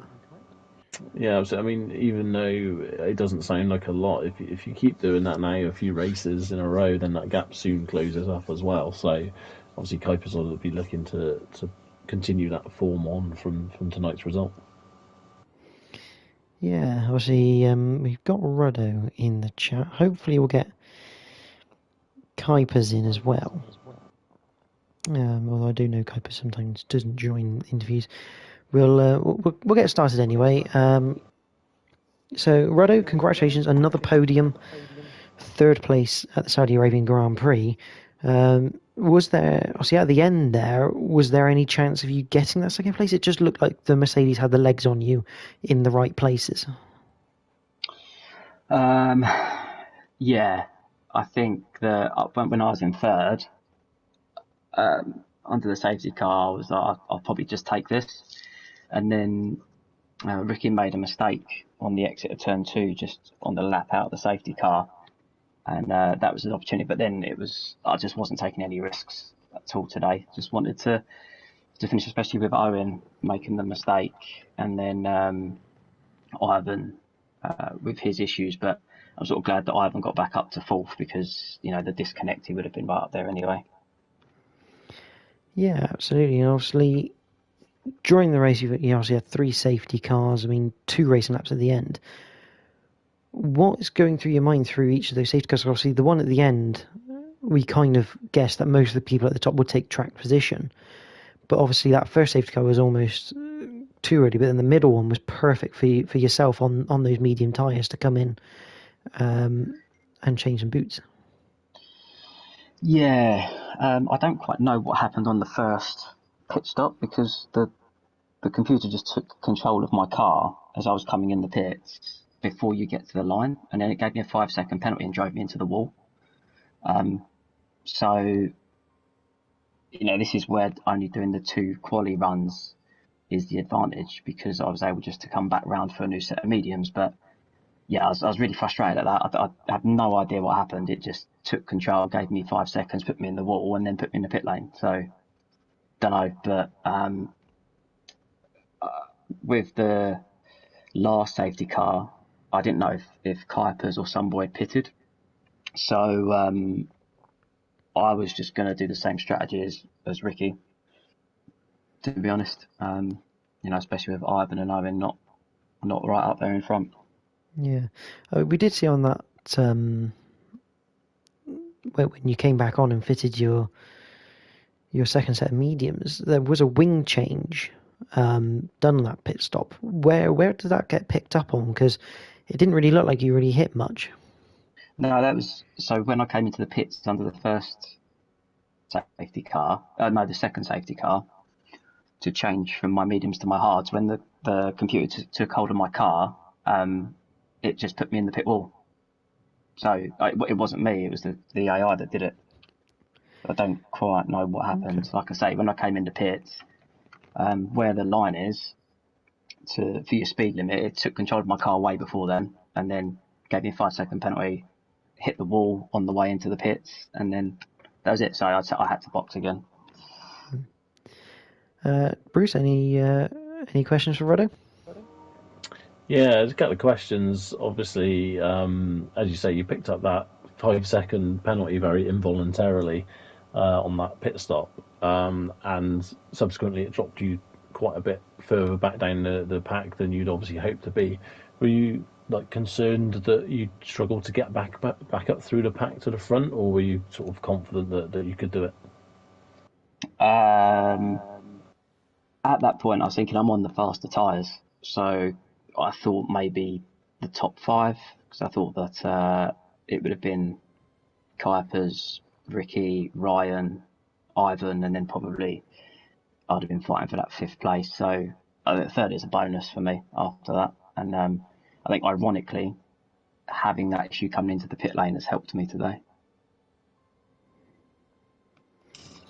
Yeah, I mean, even though it doesn't sound like a lot, if you keep doing that now a few races in a row, then that gap soon closes up as well. So obviously Kuipers will be looking to continue that form on from tonight's result. Yeah, obviously we've got Ruddo in the chat. Hopefully we'll get Kuipers in as well. Although I do know Kuipers sometimes doesn't join interviews. We'll get started anyway. So Ruddo, congratulations, another podium, 3rd place at the Saudi Arabian Grand Prix. Was there, obviously at the end there, was there any chance of you getting that 2nd place? It just looked like the Mercedes had the legs on you in the right places. Yeah, I think that when I was in 3rd, under the safety car, I was like, I'll probably just take this. And then Ricky made a mistake on the exit of turn 2, just on the lap out of the safety car. And that was an opportunity. But then I just wasn't taking any risks at all today. Just wanted to finish, especially with Owen making the mistake. And then Ivan with his issues. But I'm sort of glad that Ivan got back up to 4th, because, the disconnect, he would have been right up there anyway. Yeah, absolutely. And obviously, during the race, you obviously had 3 safety cars. I mean, 2 racing laps at the end. What's going through your mind through each of those safety cars? Obviously, the one at the end, we kind of guessed that most of the people at the top would take track position. But obviously, that first safety car was almost too early. But then the middle one was perfect for yourself on those medium tyres to come in and change some boots. Yeah, I don't quite know what happened on the first pit stop, because the computer just took control of my car as I was coming in the pits before you get to the line, and then it gave me a 5-second penalty and drove me into the wall. So, this is where only doing the 2 quali runs is the advantage, because I was able just to come back round for a new set of mediums. But yeah, I was really frustrated at that. I have no idea what happened. It just took control, gave me 5 seconds, put me in the wall, and then put me in the pit lane. So, don't know. But with the last safety car, I didn't know if Kuipers or some boy pitted. So I was just going to do the same strategy as Ricky, to be honest. Especially with Ivan and Owen not right up there in front. Yeah, we did see on that when you came back on and fitted your second set of mediums, there was a wing change done on that pit stop. Where did that get picked up on? Because it didn't really look like you really hit much. No, that was so when I came into the pits under the first safety car, no, the second safety car, to change from my mediums to my hards. When the computer took hold of my car, it just put me in the pit wall. So it wasn't me; it was the AI that did it. I don't quite know what happened. Okay. Like I say, when I came into pits, where the line is for your speed limit, it took control of my car way before then, and then gave me a 5-second penalty. Hit the wall on the way into the pits, and then that was it. So I had to box again. Bruce, any questions for Roddo? Yeah, there's a couple of questions. Obviously, as you say, you picked up that 5-second penalty very involuntarily on that pit stop, and subsequently it dropped you quite a bit further back down the pack than you'd obviously hoped to be. Were you concerned that you'd struggle to get back up through the pack to the front, or were you sort of confident that you could do it? At that point, I was thinking I'm on the faster tyres, so I thought maybe the top 5, because I thought that it would have been Kuipers, Ricky, Ryan, Ivan, and then probably I'd have been fighting for that 5th place. So third is a bonus for me after that, and I think ironically, having that issue coming into the pit lane has helped me today.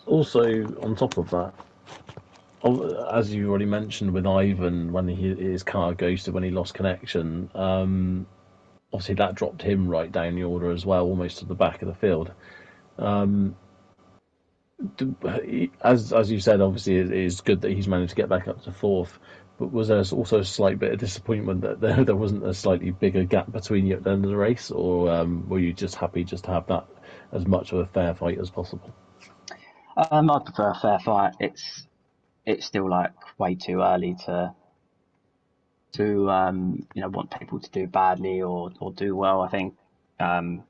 Also, on top of that, as you already mentioned with Ivan, when his car ghosted when he lost connection, obviously that dropped him right down the order as well, almost to the back of the field. As you said, obviously it is good that he's managed to get back up to 4th. But was there also a slight bit of disappointment that there wasn't a slightly bigger gap between you at the end of the race, or were you just happy just to have that as much of a fair fight as possible? I prefer a fair fight. It's still way too early to want people to do badly or do well. I think not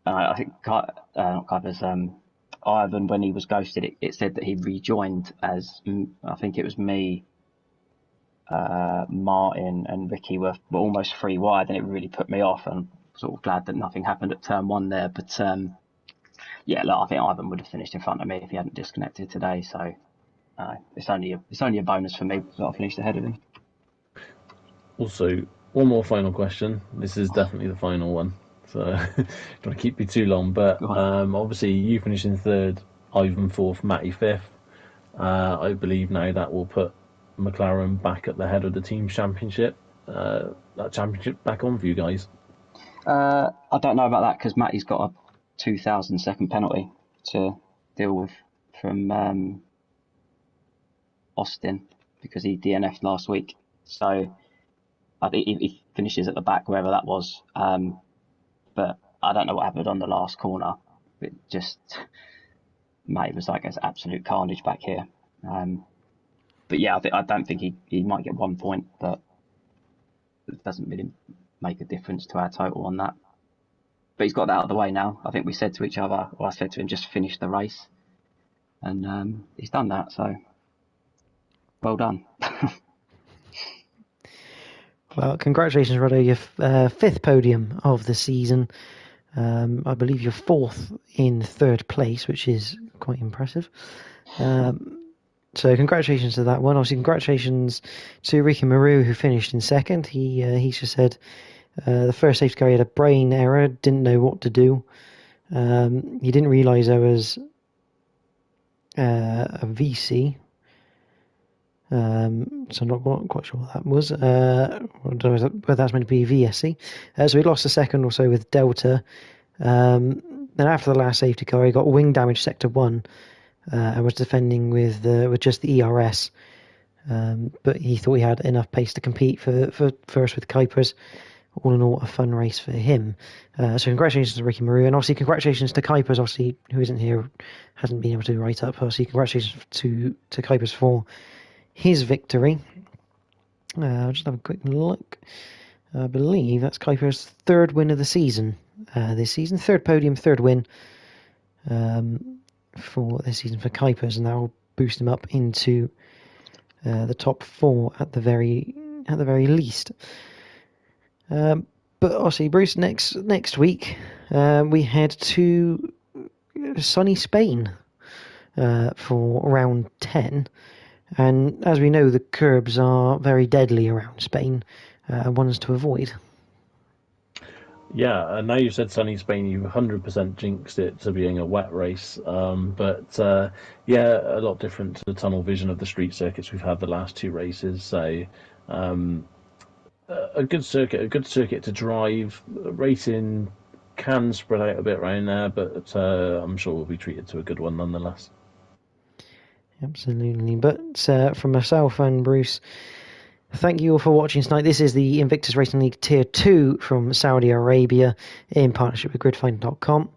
Kuipers, Ivan, when he was ghosted, it said that he rejoined as I think it was me, Martin and Ricky were almost 3 wide, and it really put me off. And I'm sort of glad that nothing happened at turn 1 there. But yeah, look, I think Ivan would have finished in front of me if he hadn't disconnected today. So it's only a bonus for me that I finished ahead of him. Also, one more final question. This is definitely the final one, so don't want to keep you too long. But obviously, you finished in 3rd, Ivan 4th, Matty 5th. I believe now that will put McLaren back at the head of the team championship. That championship back on for you guys. I don't know about that because Matty's got a 2,000-second penalty to deal with from Austin because he DNF'd last week. So I think he finishes at the back wherever that was. But I don't know what happened on the last corner. It just Matty was it's absolute carnage back here. But yeah, I don't think he might get 1 point, but it doesn't really make a difference to our total on that. But he's got that out of the way now. I think we said to each other, or I said to him, just finish the race. And he's done that, so well done. Well, congratulations, Roddo. Your 5th podium of the season. I believe you're 4th in 3rd place, which is quite impressive. So congratulations to that one. Obviously, congratulations to Ricky Maru, who finished in 2nd. He just said the first safety car, he had a brain error, didn't know what to do. He didn't realise there was a VC. So I'm not quite sure what that was. I don't know whether that's meant to be VSC. So he lost a second or so with Delta. Then after the last safety car, he got wing damage sector 1 and was defending with just the ERS. But he thought he had enough pace to compete for first with Kuipers. All in all, a fun race for him. So congratulations to Ricky Maru, and obviously congratulations to Kuipers, obviously, who isn't here, hasn't been able to write up. Obviously, congratulations to Kuipers for his victory. I'll just have a quick look. I believe that's Kuiper's 3rd win of the season this season. 3rd podium, 3rd win for this season for Kuipers, and that will boost him up into the top 4 at the very least. But obviously, Bruce, next week we head to sunny Spain for round 10. And as we know, the curbs are very deadly around Spain, ones to avoid. Yeah, and now you said sunny Spain, you 100% jinxed it to being a wet race. Yeah, a lot different to the tunnel vision of the street circuits we've had the last 2 races. So a good circuit to drive. Racing can spread out a bit around there, but I'm sure we'll be treated to a good one nonetheless. Absolutely. But from myself and Bruce, thank you all for watching tonight. This is the Invictus Racing League Tier 2 from Saudi Arabia in partnership with gridfind.com.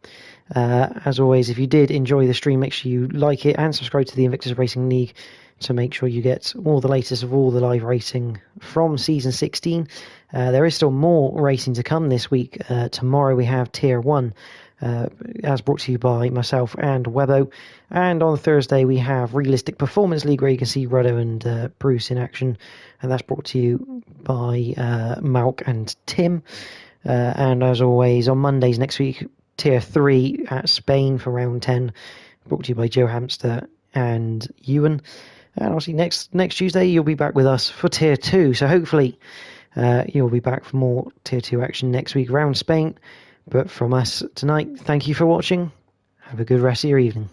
As always, if you did enjoy the stream, make sure you like it and subscribe to the Invictus Racing League to make sure you get all the latest of all the live racing from Season 16. There is still more racing to come this week. Tomorrow we have Tier 1, as brought to you by myself and Webbo. And on Thursday we have Realistic Performance League, where you can see Ruddo and Bruce in action. And that's brought to you by Malc and Tim. And as always, on Mondays next week, Tier 3 at Spain for round 10, brought to you by Joe Hamster and Ewan. And obviously next Tuesday you'll be back with us for Tier 2. So hopefully you'll be back for more Tier 2 action next week around Spain. But from us tonight, thank you for watching. Have a good rest of your evening.